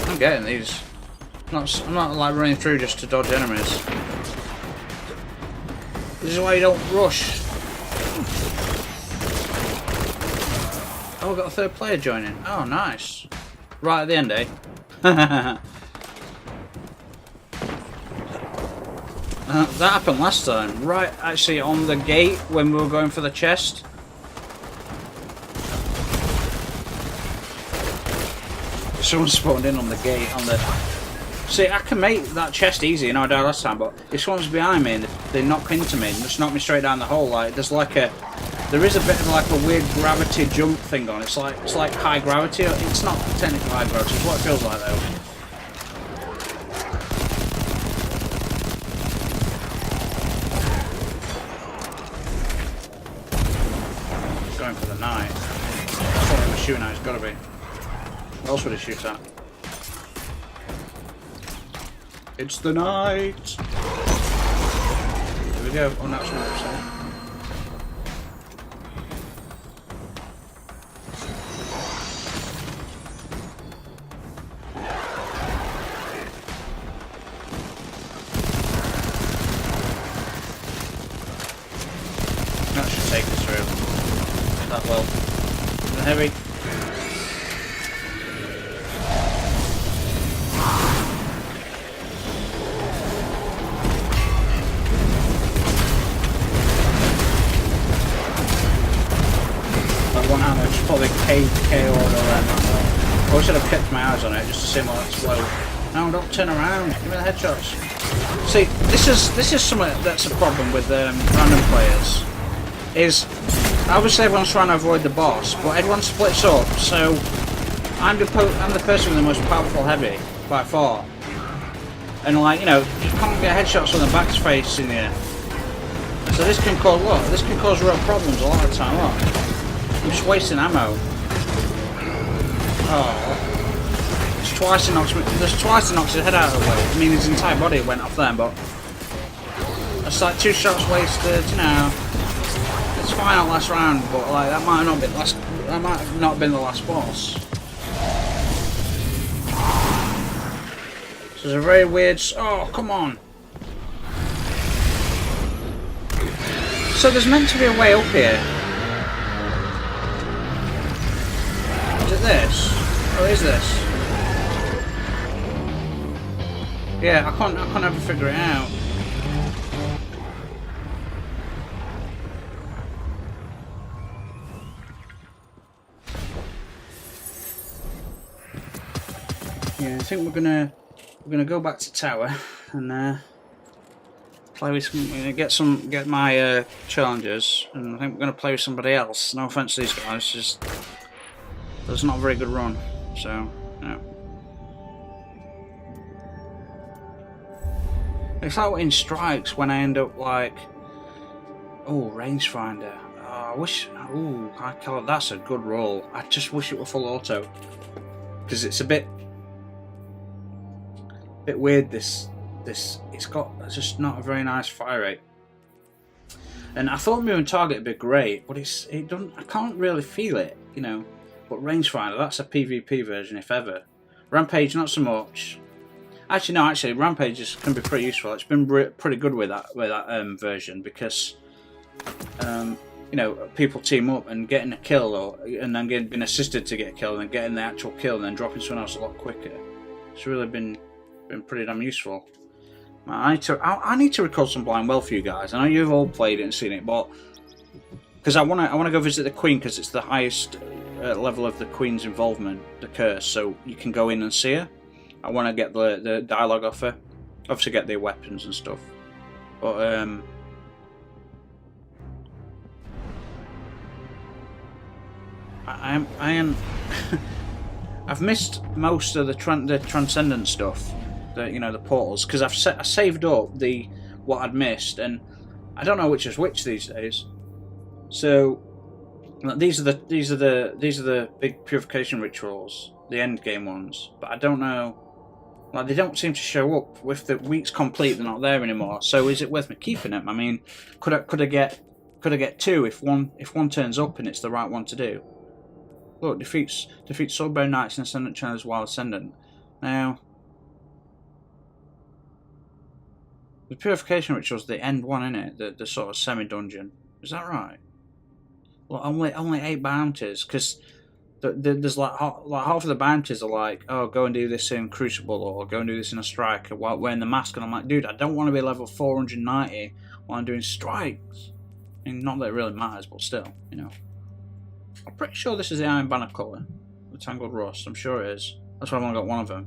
S1: I'm getting these. I'm not like running through just to dodge enemies. This is why you don't rush. Oh, we've got a 3rd player joining. Oh, nice. Right at the end, eh? That happened last time. Right, actually, on the gate when we were going for the chest. Someone spawned in on the gate. See, I can make that chest easy, and I died last time, but if someone's behind me and they knock into me and just knock me straight down the hole, like there's like there is a bit of like a weird gravity jump thing on. It's like high gravity. It's not technically high gravity. It's what it feels like though. Going for the knight. That's what I'm shooting at. It's got to be. What else would he shoot at? It's the night! Here we go. Oh, that's not upset. That should take us through. That well. The heavy. Probably KO all them. I should have kept my eyes on it just to see what it's slow. No, don't turn around. Give me the headshots. See, this is something that's a problem with random players. Is obviously everyone's trying to avoid the boss, but everyone splits up. So I'm the person with the most powerful heavy by far, and like you can't get headshots when the back's facing you. So this can cause real problems a lot of the time. Look. I'm just wasting ammo. Oh. There's twice it knocks his head out of the way. I mean his entire body went off there, but it's like 2 shots wasted, It's fine at last round, but like that might not have been the last boss. So there's a very weird oh come on. So there's meant to be a way up here. Is it this? Or is this? Yeah, I can't ever figure it out. Yeah, I think we're gonna go back to tower and play with some. We're gonna get my challenges, and I think we're gonna play with somebody else. No offense to these guys, just. That's not a very good run, so, It's like in Strikes when I end up like, oh, rangefinder. I wish. Oh, that's a good roll. I just wish it were full auto because it's a bit weird. It's got just not a very nice fire rate. And I thought moving target would be great, but it doesn't. I can't really feel it, you know. But rangefinder, that's a PvP version if ever. Rampage, not so much. Actually, no. Actually, Rampage can be pretty useful. It's been pretty good with that version because, you know, people team up and getting a kill, and then being assisted to get a kill, and then getting the actual kill, and then dropping someone else a lot quicker. It's really been pretty damn useful. I need to record some Blind Well for you guys. I know you've all played it and seen it, but because I wanna go visit the Queen because it's the highest level of the Queen's involvement, the curse. So you can go in and see her. I want to get the dialogue off her, obviously get the weapons and stuff. But I am I've missed most of the transcendent stuff. You know, the portals, because I saved up what I'd missed, and I don't know which is which these days. So these are the big purification rituals, the end game ones, but I don't know. Like, they don't seem to show up. With the weeks complete, they're not there anymore. So is it worth me keeping them? I mean, could I get two if one turns up and it's the right one to do? Look, defeats Swordbearer Knights and Ascendant Challenge while Ascendant. Now, the purification ritual's the end one, isn't it? The sort of semi-dungeon. Is that right? Well, only 8 bounties, because there's like half of the bounties are like, oh, go and do this in Crucible, or go and do this in a Striker while wearing the mask, and I'm like, dude, I don't want to be level 490 while I'm doing Strikes. I mean, not that it really matters, but still, you know. I'm pretty sure this is the Iron Banner colour, the Tangled Rust. I'm sure it is. That's why I've only got one of them.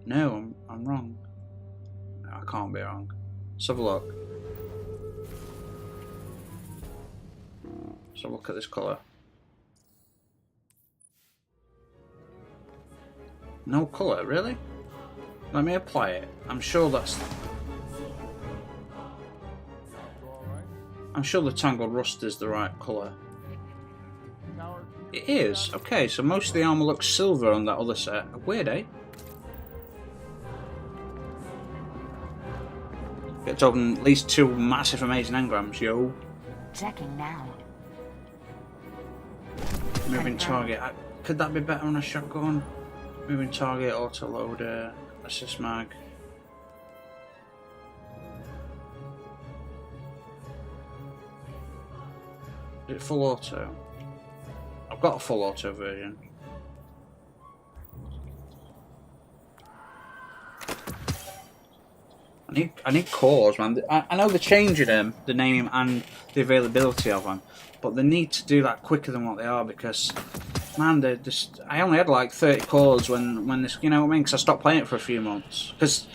S1: No, I'm wrong. No, I can't be wrong. Let's have a look. Let's have a look at this colour. No colour, really? Let me apply it. I'm sure that's... I'm sure the Tangled Rust is the right colour. It is? Okay, so most of the armour looks silver on that other set. Weird, eh? Get to open at least 2 massive amazing engrams, yo.
S3: Checking now.
S1: Moving target. Could that be better on a shotgun? Moving target, auto loader, assist mag. Is it full auto? I've got a full auto version. I need cores, man. I know they're changing them, the name and the availability of them, but they need to do that quicker than what they are, because, man, they're just... I only had like 30 cores when this, you know what I mean? Because I stopped playing it for a few months. Because,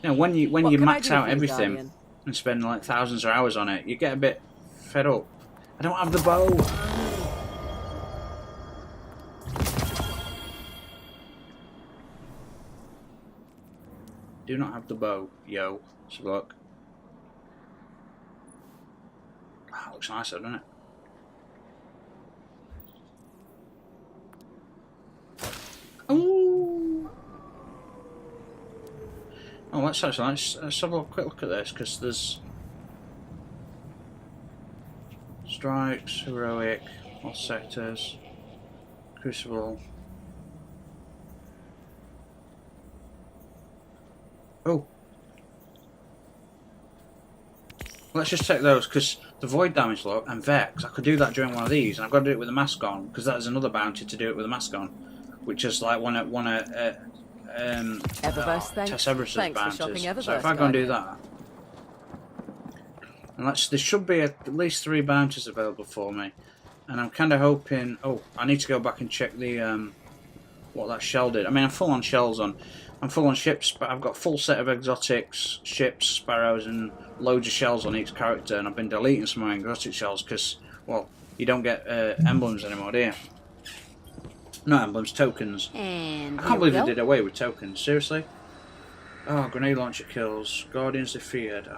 S1: you know, when you max out everything
S3: Guardian?
S1: and spend like thousands of hours on it, you get a bit fed up. I don't have the bow. Do not have the bow, yo. Let's have a look. That looks nice, doesn't it? Ooh. Oh, let's have a quick look at this, because there's Strikes, Heroic, all sectors, Crucible. Oh. Let's just take those, because the void damage look and Vex, I could do that during one of these, and I've got to do it with the mask on, because that is another bounty to do it with the mask on, which is like one of
S3: Eververse, thanks.
S1: Tess Everest's
S3: Thanks for shopping
S1: bounties.
S3: Eververse,
S1: So if I go and do
S3: Guardian.
S1: that, and there should be at least 3 bounties available for me, and I'm kind of hoping. Oh, I need to go back and check the what that shell did. I mean, I'm full on shells on. I'm full on ships, but I've got a full set of exotics, ships, sparrows, and loads of shells on each character, and I've been deleting some of my exotic shells because, well, you don't get emblems anymore, do you? No emblems, tokens.
S3: And
S1: I can't
S3: here we
S1: believe they
S3: go.
S1: did away with tokens. Seriously? Oh, grenade launcher kills. Guardians defeated. Oh,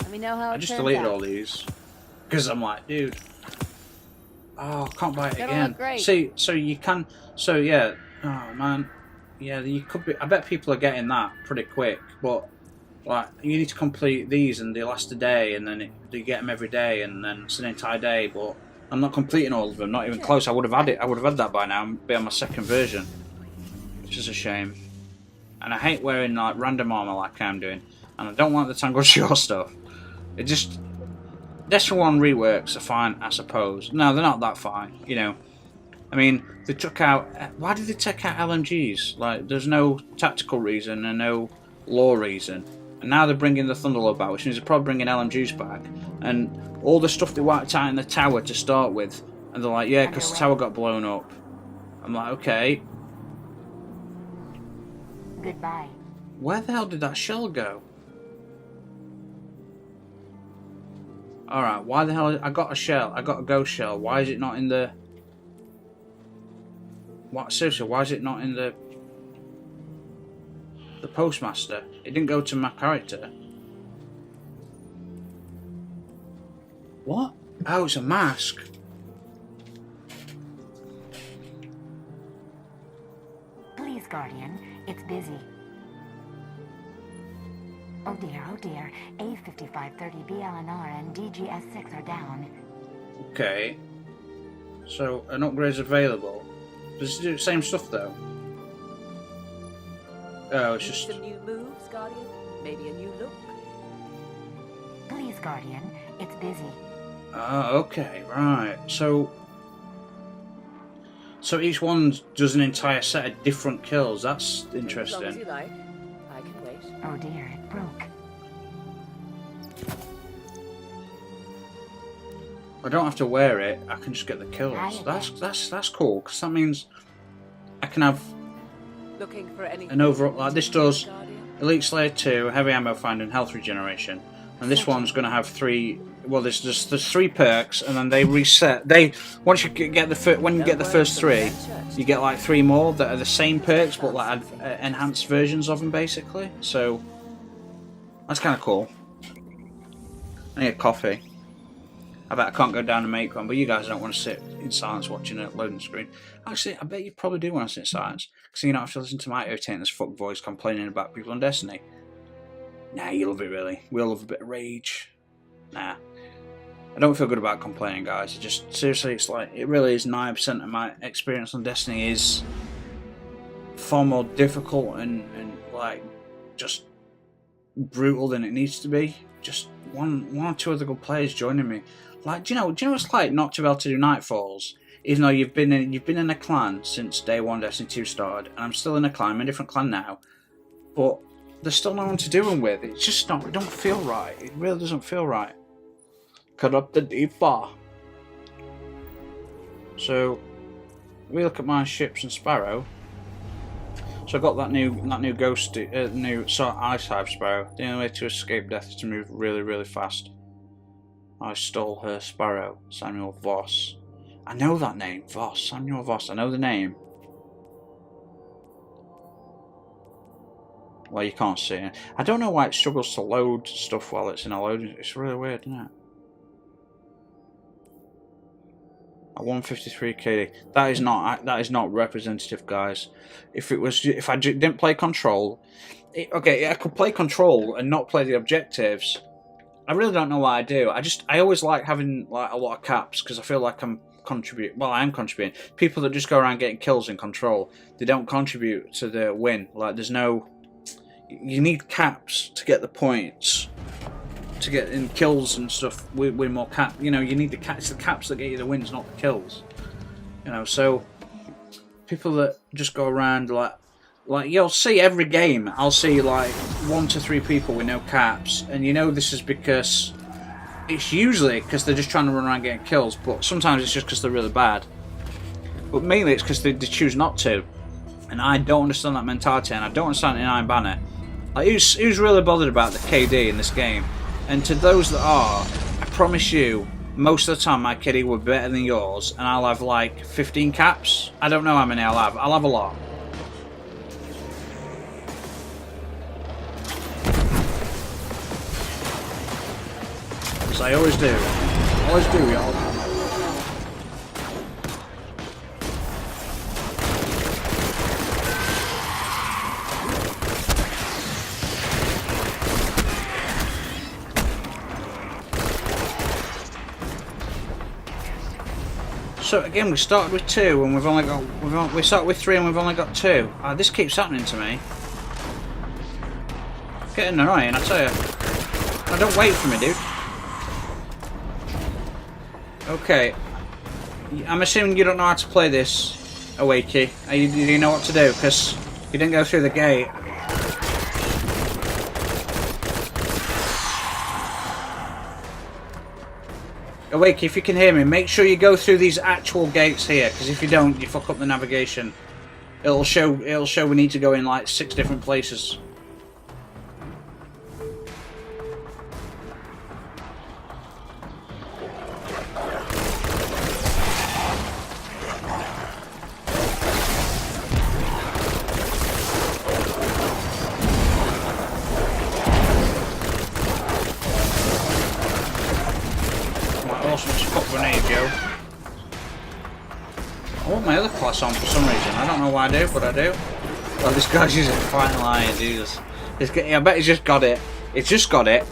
S3: Let me know how
S1: I
S3: it
S1: just
S3: turns
S1: deleted
S3: out.
S1: all these. Because I'm like, dude. Oh, can't buy it
S3: Gonna
S1: again.
S3: look great.
S1: See, so you can. So yeah. Oh man. Yeah, you could be. I bet people are getting that pretty quick. But like, you need to complete these, and they last a day, and then you get them every day, and then it's an entire day. But I'm not completing all of them. Not even close. I would have had it. I would have had that by now. And be on my second version, which is a shame. And I hate wearing like random armor like I'm doing, and I don't like the Tangled Shore stuff. It just. Destiny 1 reworks are fine, I suppose. No, they're not that fine, you know. I mean, they took out... Why did they take out LMGs? Like, there's no tactical reason and no lore reason. And now they're bringing the Thunderlord back, which means they're probably bringing LMGs back. And all the stuff they wiped out in the tower to start with. And they're like, yeah, because the tower got blown up. I'm like, okay.
S4: Goodbye.
S1: Where the hell did that shell go? Alright, why the hell... I got a shell. I got a ghost shell. Why is it not in the... What? Seriously, why is it not in the postmaster? It didn't go to my character. What? Oh, it's a mask.
S4: Please, Guardian. It's busy. Oh dear. A5530 BLNR and DGS6 are down.
S1: Okay. So, an upgrade's available. Does it do the same stuff, though? Oh, it's just...
S5: Some new moves, Guardian? Maybe a new look?
S4: Please, Guardian. It's busy.
S1: Oh, okay, right. So each one does an entire set of different kills. That's
S5: As long as
S1: interesting.
S5: you like. I can wait.
S4: Oh dear, it broke.
S1: I don't have to wear it. I can just get the kills. That's cool, because that means I can have
S5: Looking for anything
S1: an overall... Like this does
S5: Guardian?
S1: Elite Slayer 2, Heavy Ammo Find and Health Regeneration. And this one's going to have 3... Well, there's 3 perks, and then they reset. Once you get when you get the first 3, you get like 3 more that are the same perks, but like enhanced versions of them, basically. So that's kind of cool. I need a coffee. I bet I can't go down and make one, but you guys don't want to sit in silence watching a loading screen. Actually, I bet you probably do want to sit in silence, because you don't have to listen to my irritating as fuck voice complaining about people on Destiny. Nah, you love it, really. We all love a bit of rage. Nah. I don't feel good about complaining, guys. Seriously, it's like, it really is 9% of my experience on Destiny is far more difficult and like, just brutal than it needs to be. Just one or two other good players joining me. Like, do you know what it's like not to be able to do Nightfalls? Even though you've been in a clan since day 1 Destiny 2 started, and I'm still in a clan, I'm in a different clan now, but there's still no one to do them with. It's just not, it don't feel right. It really doesn't feel right. Corrupted Ifa. So we look at my ships and Sparrow. So I got that new ghost, new ice hive Sparrow. The only way to escape death is to move really, really fast. I stole her Sparrow, Samuel Voss. I know that name, Voss, Samuel Voss. I know the name. Well, you can't see it. I don't know why it struggles to load stuff while it's in a loading. It's really weird, isn't it? At 153 KD. That is not representative, guys. If I didn't play Control, okay, I could play Control and not play the objectives. I really don't know why I do. I always like having like a lot of caps because I feel like I'm contributing. Well, I am contributing. People that just go around getting kills in Control, they don't contribute to the win. Like there's no. You need caps to get the points. To get in kills and stuff with more cap, you know, you need the caps that get you the wins, not the kills. You know, so people that just go around like you'll see every game. I'll see like 1 to 3 people with no caps, and you know this is because it's usually because they're just trying to run around getting kills, but sometimes it's just because they're really bad. But mainly it's because they choose not to, and I don't understand that mentality, and I don't understand it in Iron Banner. Like who's really bothered about the KD in this game? And to those that are, I promise you, most of the time my kitty will be better than yours, and I'll have like 15 caps. I don't know how many I'll have. I'll have a lot. As I always do. Always do, y'all. So again, we started with 2 and we started with 3 and we've only got 2. This keeps happening to me. Getting annoying, I tell you. Now don't wait for me, dude. Okay. I'm assuming you don't know how to play this, Awakey. Do you know what to do? Because you didn't go through the gate. Awake, if you can hear me, make sure you go through these actual gates here, because if you don't, you fuck up the navigation. It'll show we need to go in like 6 different places. I want my other class on for some reason. I don't know why I do, but I do. Well, this guy's using Fighting Lion, Jesus. I bet he's just got it. He's just got it,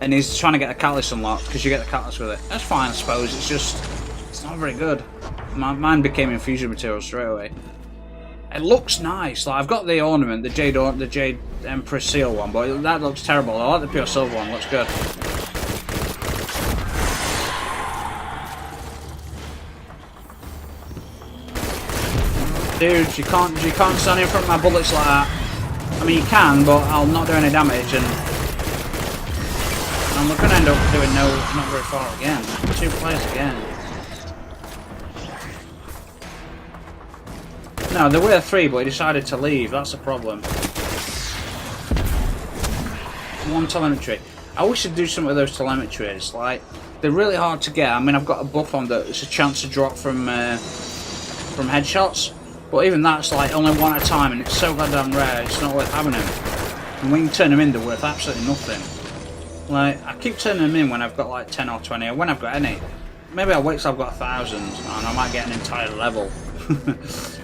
S1: and he's trying to get the catalyst unlocked, because you get the catalyst with it. That's fine, I suppose. It's not very good. Mine became infusion material straight away. It looks nice. Like, I've got the ornament, the Jade Empress Seal one, but that looks terrible. I like the pure silver one. Looks good. Dude, you can't stand in front of my bullets like that. I mean, you can, but I'll not do any damage, and we're gonna end up doing not very far again. 2 players again. No, there were 3, but he decided to leave. That's the problem. 1 telemetry. I wish I'd do some of those telemetries. Like, they're really hard to get. I mean, I've got a buff on that. It's a chance to drop from headshots. But even that's like only 1 at a time, and it's so goddamn rare, it's not worth having them. And when you turn them in, they're worth absolutely nothing. Like, I keep turning them in when I've got like 10 or 20, or when I've got any. Maybe I'll wait till I've got 1,000, and I might get an entire level.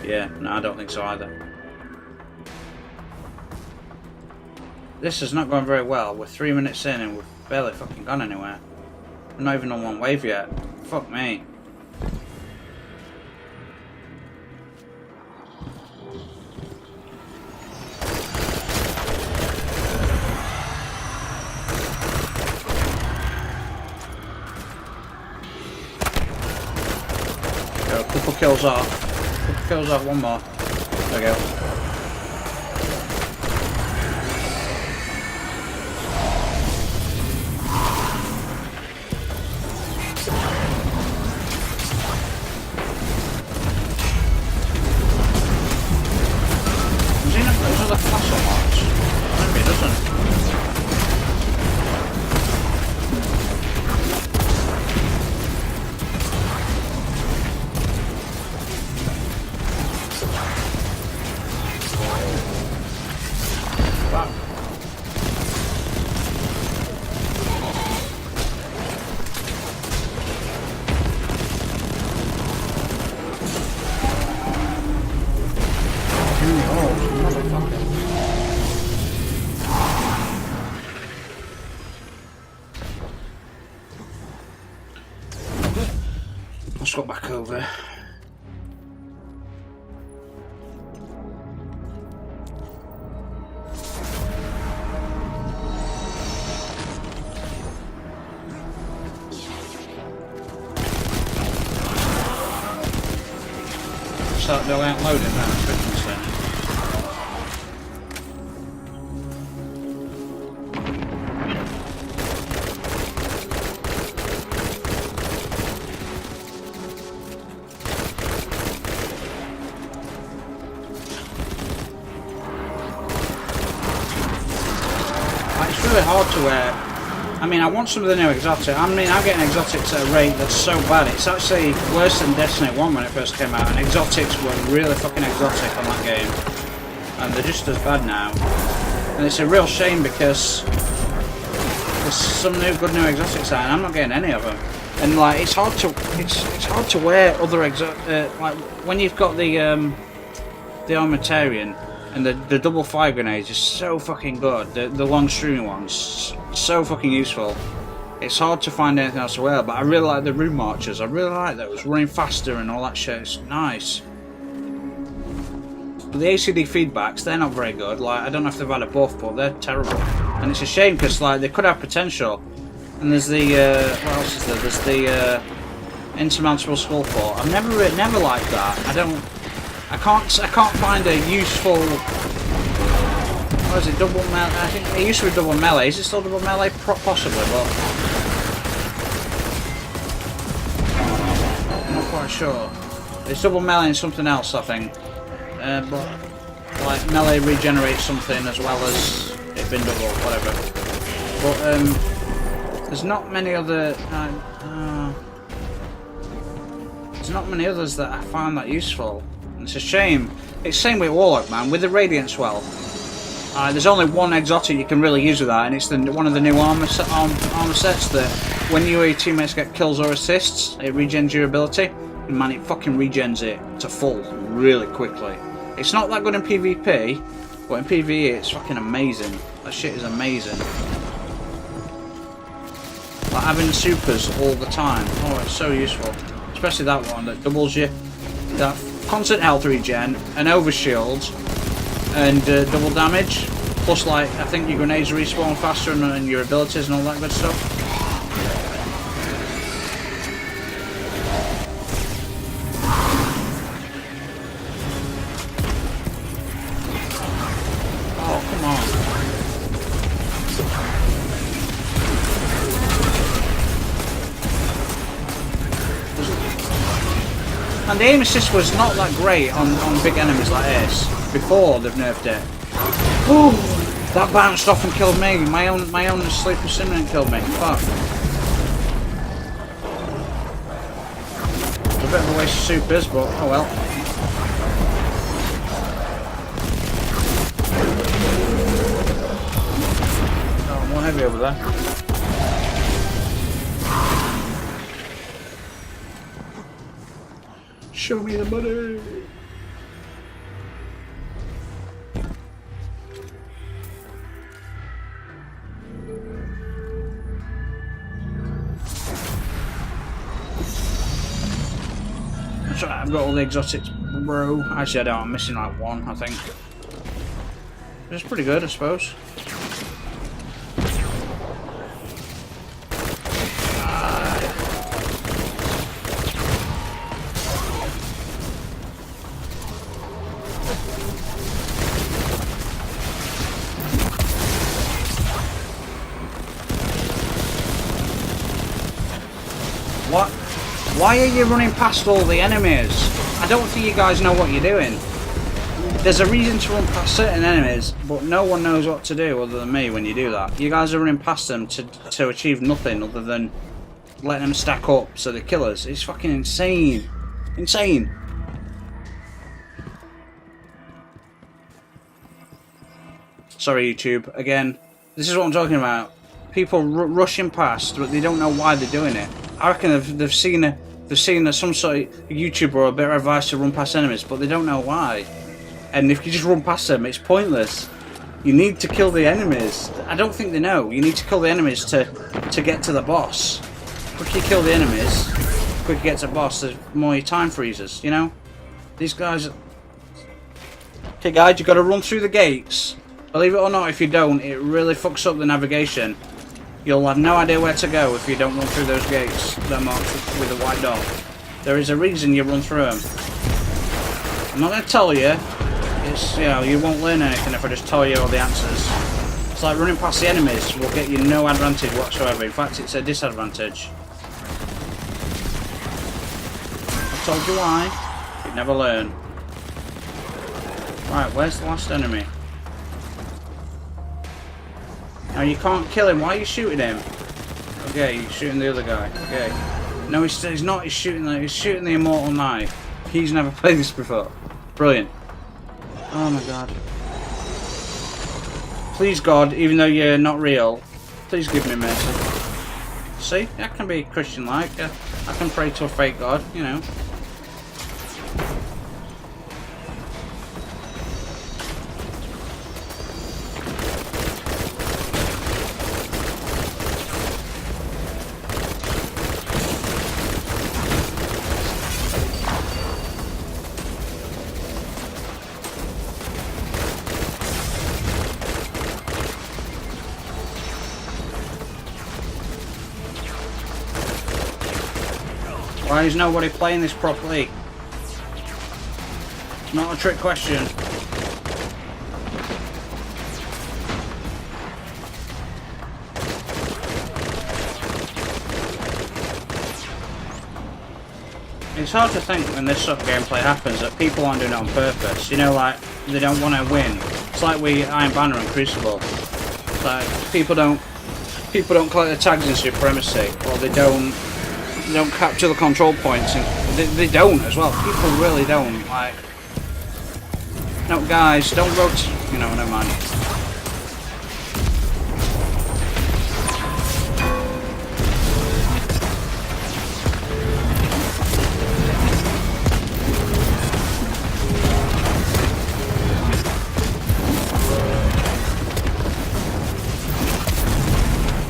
S1: Yeah, no, I don't think so either. This is not going very well. We're 3 minutes in, and we've barely fucking gone anywhere. We're not even on 1 wave yet. Fuck me. Couple kills off. Couple kills off, 1 more. There we go. Does he not put another class on marks? Maybe he doesn't. Let's go back over. Start doing loading now. It's really hard to I mean, I want some of the new exotics. I mean, I'm getting exotics at a rate that's so bad. It's actually worse than Destiny 1 when it first came out, and exotics were really fucking exotic on that game. And they're just as bad now. And it's a real shame because there's some good new exotics out, and I'm not getting any of them. And like, it's hard to wear other like when you've got the Armatarian. And the double fire grenades is so fucking good. The long streaming ones, so fucking useful. It's hard to find anything else to wear, but I really like the room marchers. I really like those, running faster and all that shit. It's nice. But the ACD feedbacks, they're not very good. Like, I don't know if they've had a buff, but they're terrible. And it's a shame because like they could have potential. And there's the what else is there? There's the insurmountable skull fort. I've never liked that. I can't find a useful. What is it? Double melee? I think it used to be double melee. Is it still double melee? Possibly, but I'm not quite sure. It's double melee and something else, I think. But like melee regenerates something as well as it being double, whatever. But there's not many other. There's not many others that I find that useful. It's a shame. It's the same with Warlock, man, with the Radiant Swell. There's only one exotic you can really use with that, and it's one of the new armor sets that when you or your teammates get kills or assists, it regens your ability. And man, it fucking regens it to full really quickly. It's not that good in PvP, but in PvE it's fucking amazing. That shit is amazing. Like having supers all the time. Oh, it's so useful. Especially that one that doubles you. That constant health regen, an overshield, and double damage. Plus, like, I think your grenades respawn faster and your abilities and all that good stuff. Oh, come on. And the aim assist was not that great on big enemies like this before they've nerfed it. Ooh, that bounced off and killed me. My own sleeper simulator killed me. Fuck. It's a bit of a waste of supers, but oh well. Oh, more heavy over there. Show me the money! That's right, I've got all the exotics, bro. Actually, I don't. I'm missing like one, I think. It's pretty good, I suppose. What? Why are you running past all the enemies? I don't think you guys know what you're doing. There's a reason to run past certain enemies, but no one knows what to do other than me when you do that. You guys are running past them to achieve nothing other than letting them stack up so they kill us. It's fucking insane. Insane. Sorry, YouTube. Again, this is what I'm talking about. People rushing past, but they don't know why they're doing it. I reckon they've seen some sort of YouTuber or a bit of advice to run past enemies, but they don't know why. And if you just run past them, it's pointless. You need to kill the enemies. I don't think they know. You need to kill the enemies to get to the boss. The quicker you kill the enemies, the quicker you get to the boss, the more your time freezes, you know? These guys... Okay guys, you've got to run through the gates. Believe it or not, if you don't, it really fucks up the navigation. You'll have no idea where to go if you don't run through those gates that are marked with a white dot. There is a reason you run through them. I'm not going to tell you. It's, you know, you won't learn anything if I just tell you all the answers. It's like running past the enemies will get you no advantage whatsoever. In fact, it's a disadvantage. I told you why. You'd never learn. Right, where's the last enemy? Now you can't kill him. Why are you shooting him? Yeah, he's shooting the other guy. Yeah. No, he's not. He's shooting the Immortal Knight. He's never played this before. Brilliant. Oh my god. Please God, even though you're not real, please give me mercy. See? I can be Christian-like. I can pray to a fake God, you know. Why is nobody playing this properly? Not a trick question. It's hard to think when this sort of gameplay happens that people aren't doing it on purpose. You know, like, they don't want to win. It's like Iron Banner and Crucible. It's like, people don't collect the tags in Supremacy, or they don't capture the control points, and they don't as well. People really don't. Like, no, guys, don't rotate. You know, never mind.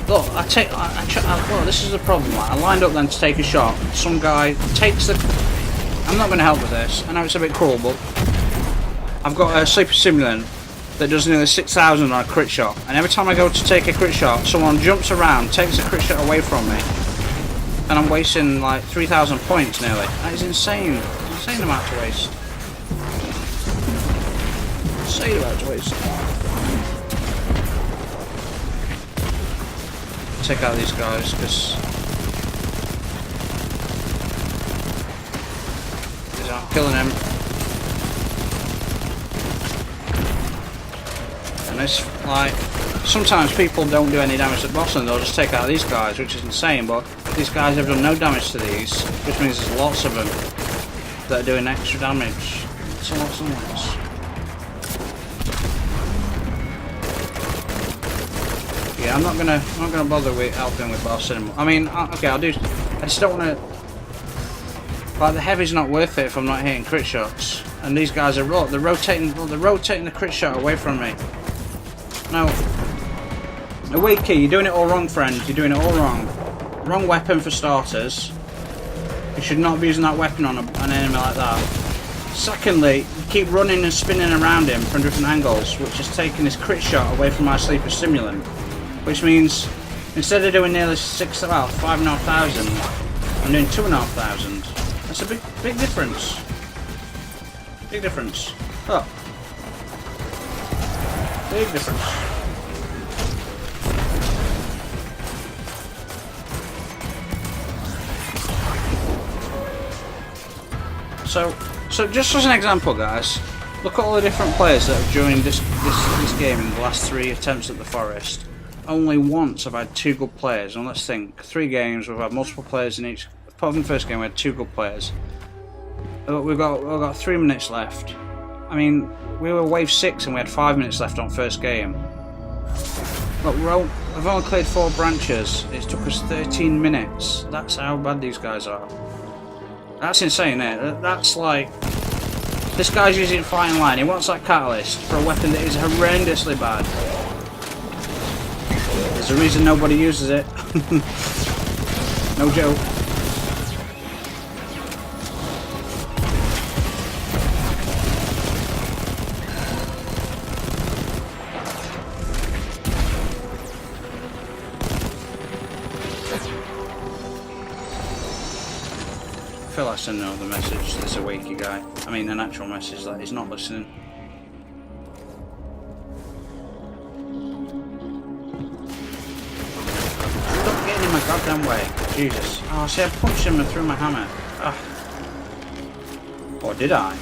S1: Look, well, this is the problem. Like, I lined up then to take a shot. Some guy takes the... I'm not going to help with this. I know it's a bit cruel, but I've got a Sleeper Simulant that does nearly 6,000 on a crit shot. And every time I go to take a crit shot, someone jumps around, takes a crit shot away from me. And I'm wasting like 3,000 points nearly. That is insane. Insane amount to waste. Insane amount to waste. Take out these guys because these aren't killing him. And it's like sometimes people don't do any damage to the boss and they'll just take out these guys, which is insane, but these guys have done no damage to these, which means there's lots of them that are doing extra damage. So lots and lots. Yeah, I'm not gonna bother with helping with boss anymore. I mean, okay, I just don't want to. Like, the heavy's not worth it if I'm not hitting crit shots. And these guys are they're rotating the crit shot away from me. No, a weak key. You're doing it all wrong, friend. You're doing it all wrong. Wrong weapon for starters. You should not be using that weapon on an enemy like that. Secondly, you keep running and spinning around him from different angles, which is taking his crit shot away from my Sleeper Simulant. Which means, instead of doing nearly 5,500, I'm doing 2,500. That's a big difference. Big difference. Oh. Big difference. So just as an example, guys, look at all the different players that have joined this game in the last 3 attempts at the forest. Only once I've had 2 good players, and let's think, 3 games we've had multiple players in each. Apart from the first game, we had 2 good players. We've got 3 minutes left. I mean, we were wave 6 and we had 5 minutes left on first game. Look, we've only cleared 4 branches. It took us 13 minutes. That's how bad these guys are. That's insane, isn't it? That's like, this guy's using fighting line. He wants that catalyst for a weapon that is horrendously bad. There's a reason nobody uses it. No joke. I feel like sending another message. There's a wakey guy. I mean, an actual message that he's not listening. My goddamn way. Jesus. Oh, see, I punched him and threw my hammer. Ugh. Or did I?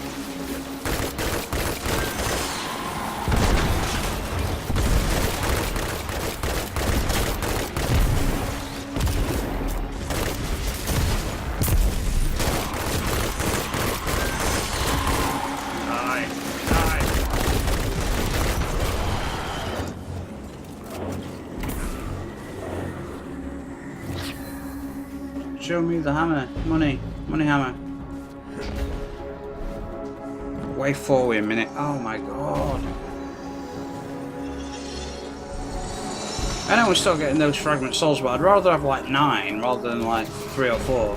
S1: Show me the hammer. Money. Money hammer. Way forward a minute. Oh my god. I know we're still getting those fragment souls, but I'd rather have like 9 rather than like 3 or 4.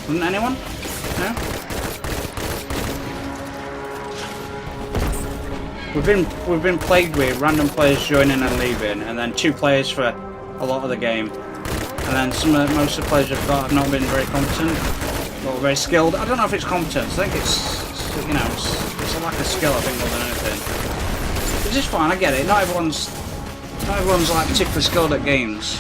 S1: Wouldn't anyone? No? We've been plagued with random players joining and leaving, and then 2 players for a lot of the game. And then most of the players we've got have not been very competent or very skilled. I don't know if it's competence. I think it's you know it's a lack of skill. I think more than anything. Which is fine. I get it. Not everyone's like particularly skilled at games.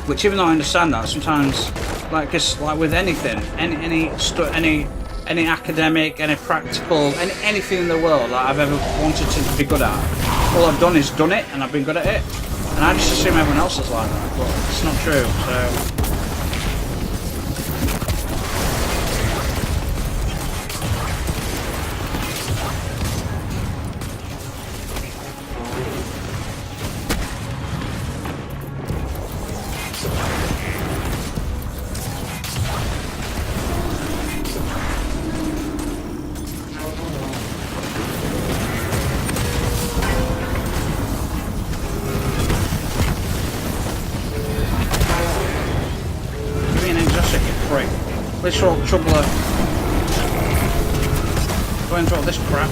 S1: Which, even though I understand that, sometimes like with anything, any academic, any practical, anything in the world that I've ever wanted to be good at, all I've done is done it, and I've been good at it. And I just assume everyone else is like that, but it's not true, so... Let's roll troubler. Go and drop this crap.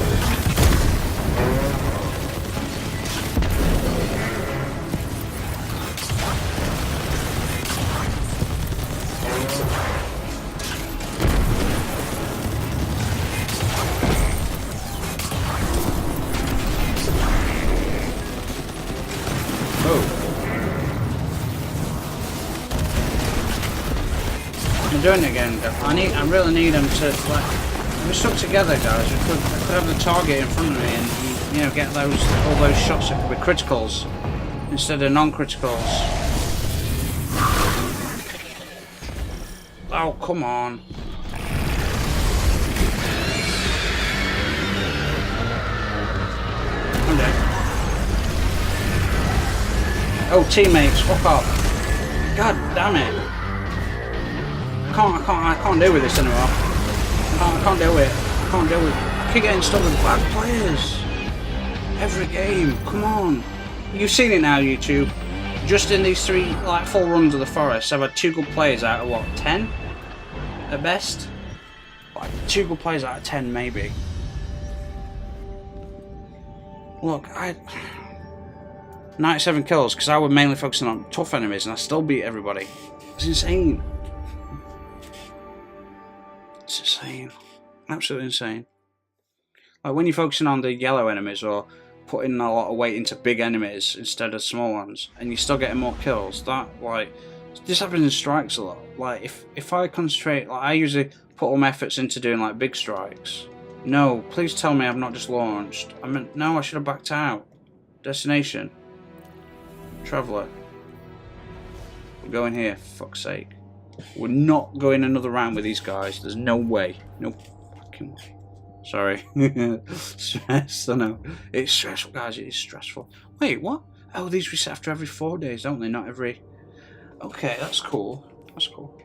S1: Doing it again. I really need them to like. We're stuck together, guys. I could have the target in front of me and you know get all those shots with criticals instead of non-criticals. Oh come on! I'm dead. Oh teammates, fuck off! God damn it! I can't deal with this anymore. I can't deal with it. I can't deal with it. I keep getting stuck with bad players. Every game. Come on. You've seen it now, YouTube. Just in these 3 like full runs of the forest, I've had 2 good players out of what, 10? At best? Like 2 good players out of 10 maybe. Look, 97 kills because I was mainly focusing on tough enemies and I still beat everybody. It's insane. It's insane. Absolutely insane. Like when you're focusing on the yellow enemies or putting a lot of weight into big enemies instead of small ones and you're still getting more kills, that like this happens in strikes a lot. Like if I concentrate, like I usually put all my efforts into doing like big strikes. No, please tell me I've not just launched. I mean, no, I should have backed out. Destination. Traveller. We're going here, for fuck's sake. We're not going another round with these guys. There's no way. No fucking way. Sorry. Stress, I know. It's stressful, guys. It is stressful. Wait, what? Oh, these reset after every 4 days, don't they? Not every... Okay, that's cool. That's cool.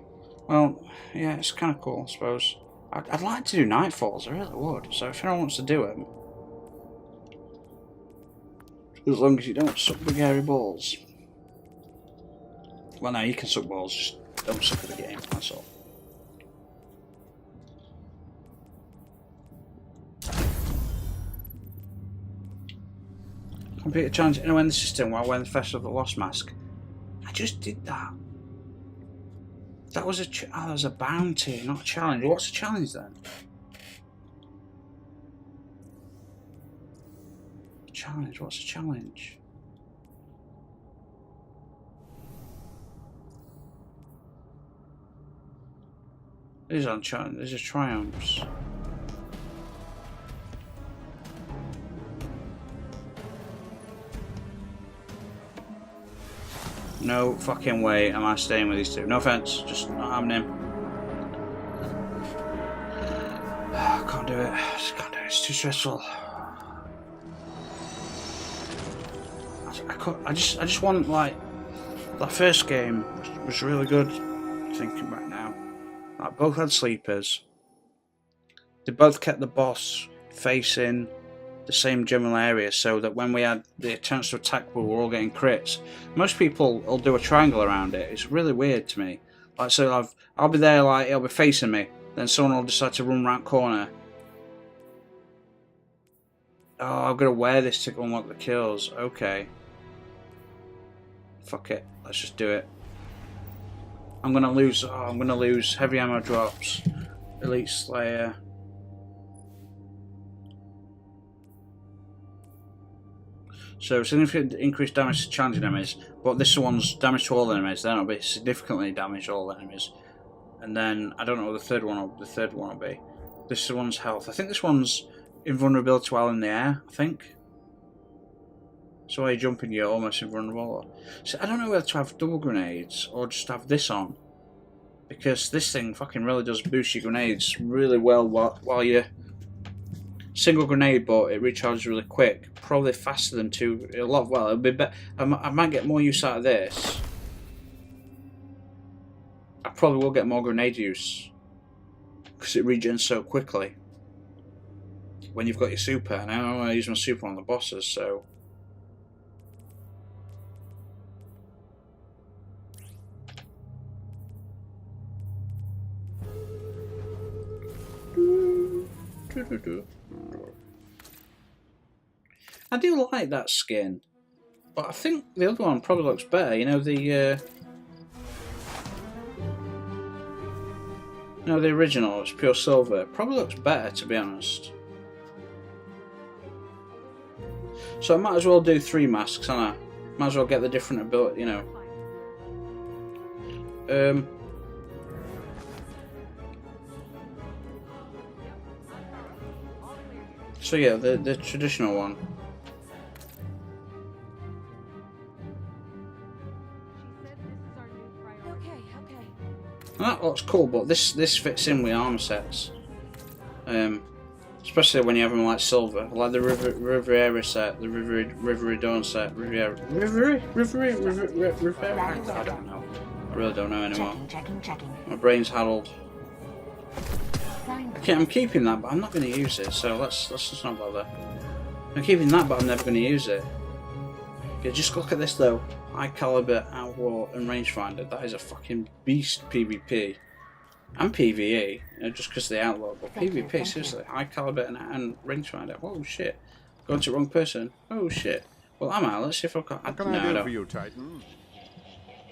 S1: Well, yeah, it's kind of cool, I suppose. I'd like to do Nightfalls. I really would. So if anyone wants to do it... As long as you don't suck big hairy balls. Well, no, you can suck balls, just don't suck at the game, that's all. Complete a challenge in the system while wearing the Festival of the Lost mask. I just did that. That was that was a bounty, not a challenge. What's a challenge then? Challenge, what's a challenge? These aren't challenges, these are triumphs. No fucking way am I staying with these 2. No offense, just not having him. I can't do it. I just can't do it. It's too stressful. I just want like That first game was really good. Thinking back now, like, both had sleepers. They both kept the boss facing the same general area, so that when we had the chance to attack, we were all getting crits. Most people will do a triangle around it. It's really weird to me. Like, so I'll be there, like, it'll be facing me, then someone will decide to run around corner. Oh, I've got to wear this to unlock the kills. Okay. Fuck it. Let's just do it. I'm gonna lose. Oh, I'm gonna lose heavy ammo drops. Elite Slayer. So significant increased damage to challenging enemies, but this one's damage to all enemies. Then it'll be significantly damage to all enemies. And then I don't know what the third one will be. This one's health. I think this one's invulnerability while in the air. I think. So while you're jumping, you're almost invulnerable. So I don't know whether to have double grenades or just have this on, because this thing fucking really does boost your grenades really well while you're single grenade, but it recharges really quick, probably faster than two. A lot. Well, it'll be better. I might get more use out of this. I probably will get more grenade use because it regens so quickly when you've got your super. And I don't want to use my super on the bosses, so. I do like that skin, but I think the other one probably looks better. You know, the original, it's pure silver. It probably looks better, to be honest. So I might as well do 3 masks, and I might as well get the different ability, you know. So yeah, the traditional one. That looks cool, but this fits in with armor sets. Especially when you have them like silver, like the Riviera set, the Rivery Dawn set, Riviera. I don't know. I really don't know anymore.
S4: Checking.
S1: My brain's huddled. Okay, I'm keeping that, but I'm not going to use it. So let's just not bother. I'm keeping that, but I'm never going to use it. Okay, just look at this though. High caliber, outlaw, and rangefinder. That is a fucking beast PvP. And PvE, you know, just because of the outlaw. But PvP, seriously, high caliber and rangefinder. Oh shit! Going to the wrong person. Oh shit! Well, am I? Let's see if I've got.
S2: What can I do for you, Titan?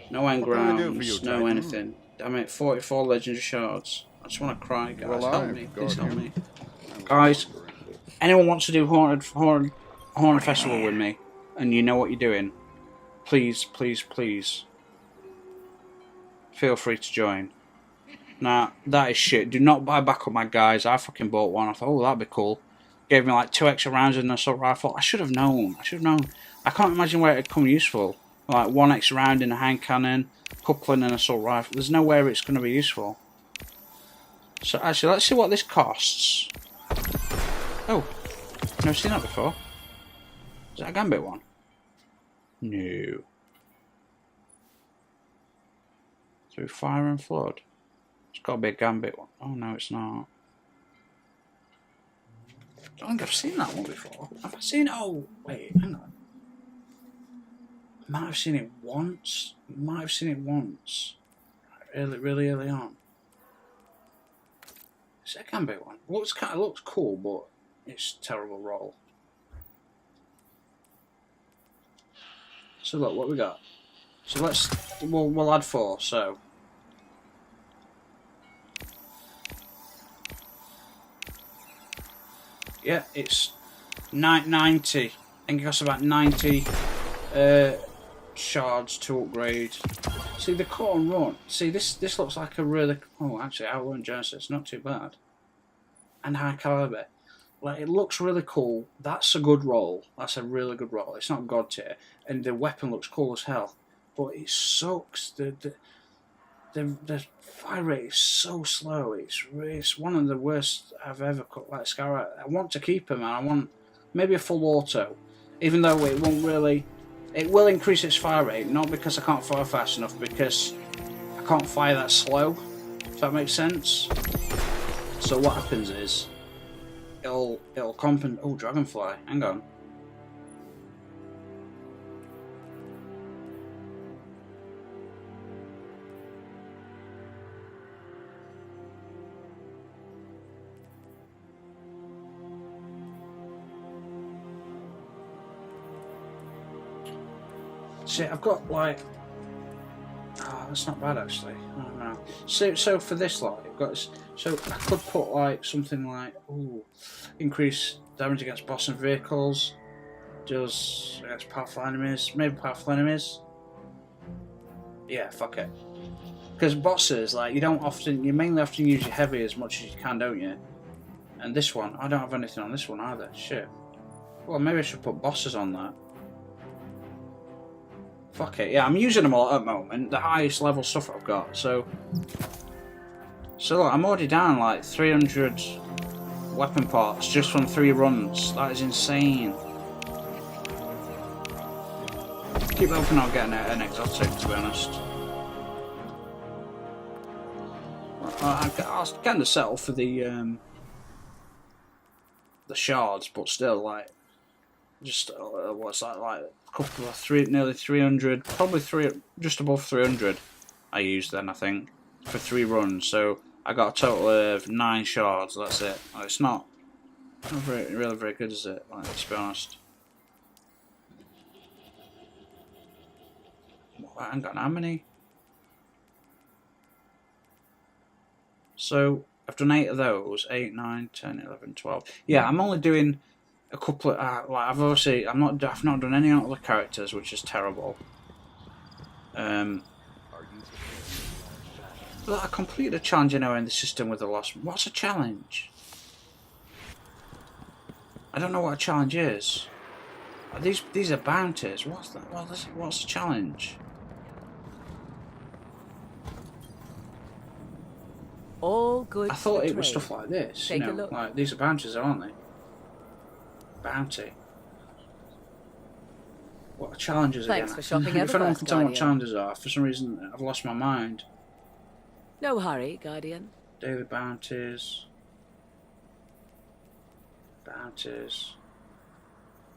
S1: No engrounds, no anything. Damn it! 44 legendary shards. I just want to cry, guys.
S2: Well,
S1: help me, please help me, guys. Anyone wants to do Haunted Festival with me, and you know what you're doing? Please feel free to join. Nah, that is shit. Do not buy back up my guys. I fucking bought one. I thought, oh, that'd be cool. Gave me like 2 extra rounds in an assault rifle. I should have known. I can't imagine where it'd come useful. Like 1 extra round in a hand cannon, couple in an assault rifle. There's nowhere it's going to be useful. So actually, let's see what this costs. Oh, never seen that before. Is that a Gambit one? No. Through Fire and Flood. It's got to be a Gambit one. Oh no, it's not. I don't think I've seen that one before. Have I seen it? Oh, wait, hang on. I might have seen it once. Really early on. Is it a Gambit one? Looks cool, but it's a terrible roll. So look, what we got. So we'll add 4. So yeah, it's 90. I think it costs about 90 shards to upgrade. See the cut and run. See this looks like a really. Oh, actually, Outlaw and Genesis, not too bad. And high caliber. Like, it looks really cool. That's a good roll. That's a really good roll. It's not god tier, and the weapon looks cool as hell. But it sucks. The fire rate is so slow. It's one of the worst I've ever cut. Like Skyrim, I want to keep him, and I want maybe a full auto, even though it won't really It will increase its fire rate, not because I can't fire fast enough, because I can't fire that slow, if that makes sense. So what happens is, it'll compensate. Oh, dragonfly, hang on. See, I've got like, oh, that's not bad actually. Oh, no. So for this lot, I've got so I could put like something like, ooh, increase damage against boss and vehicles, does against powerful enemies, maybe powerful enemies. Yeah, fuck it. Because bosses, like you mainly often use your heavy as much as you can, don't you? And this one, I don't have anything on this one either. Shit. Well, maybe I should put bosses on that. Fuck it, yeah, I'm using them all at the moment, the highest level stuff I've got, so look, I'm already down like 300 weapon parts just from 3 runs. That is insane. Keep hoping I'll get an exotic, to be honest. I was kind of settle for the shards, but still, like, just what's that, like a couple of nearly 300, probably just above 300. I used then, I think, for 3 runs. So I got a total of 9 shards. That's it. Like, it's not really very good, is it? Like, let's be honest. Hang on, how many? So I've done 8 of those. 8, 9, 10, 11, 12. Yeah, I'm only doing a couple of like I've not done any other characters, which is terrible. But I completed a challenge in the system with the lost. What's a challenge? I don't know what a challenge is. These are bounties. What's that? What's a challenge?
S5: All good.
S1: I thought it was stuff like this.
S5: Take
S1: you know,
S5: a look.
S1: like these are bounties, aren't they? Bounty. What challenges again?
S5: Thanks for shopping
S1: If anyone
S5: everywhere,
S1: can tell me what
S5: Guardian.
S1: challenges are, for some reason I've lost my mind.
S5: No hurry, Guardian.
S1: Daily bounties. Bounties.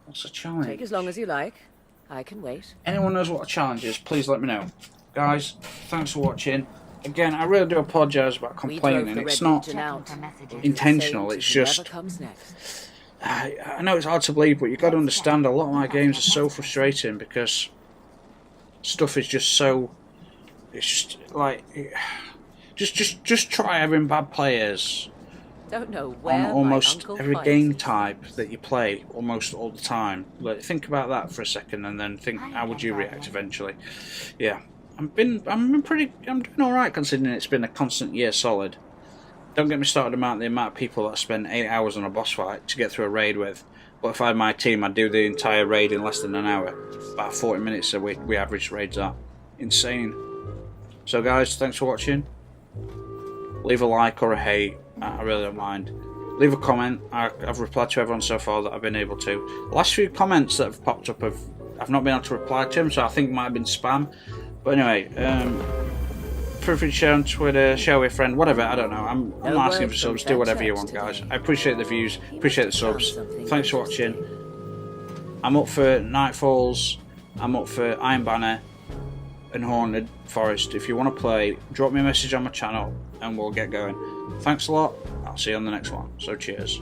S1: What's a challenge?
S5: Take as long as you like. I can wait.
S1: Anyone knows what a challenge is, please let me know. Guys, thanks for watching. Again, I really do apologise about
S5: We drove
S1: complaining.
S5: the
S1: It's
S5: Red
S1: not
S5: Legion out.
S1: intentional,
S5: Saved
S1: it's
S5: whoever
S1: just...
S5: comes next.
S1: I know it's hard to believe, but you've got to understand a lot of my games are so frustrating because stuff is just so... It's just like... Just try having bad players
S5: Don't know
S1: on
S5: where
S1: almost
S5: my uncle
S1: every
S5: finds
S1: game
S5: me.
S1: type that you play almost all the time. Like, think about that for a second and then think how would you react eventually. Yeah, I'm doing all right considering it's been a constant year solid. Don't get me started about the amount of people that spend 8 hours on a boss fight to get through a raid with. But if I had my team, I'd do the entire raid in less than an hour. About 40 minutes so we average raids at. Insane. So guys, thanks for watching. Leave a like or a hate, I really don't mind. Leave a comment. I've replied to everyone so far that I've been able to. The last few comments that have popped up I've not been able to reply to them, so I think it might have been spam. But anyway, feel free to share on Twitter, share with a friend, whatever, I don't know. I'm
S5: No
S1: not asking
S5: word
S1: for
S5: from
S1: subs, do whatever you
S5: Church
S1: want, guys.
S5: today.
S1: I appreciate the views, appreciate the subs.
S5: Something
S1: Thanks for watching. I'm up for Nightfalls, I'm up for Iron Banner and Haunted Forest. If you want to play, drop me a message on my channel and we'll get going. Thanks a lot. I'll see you on the next one. So cheers.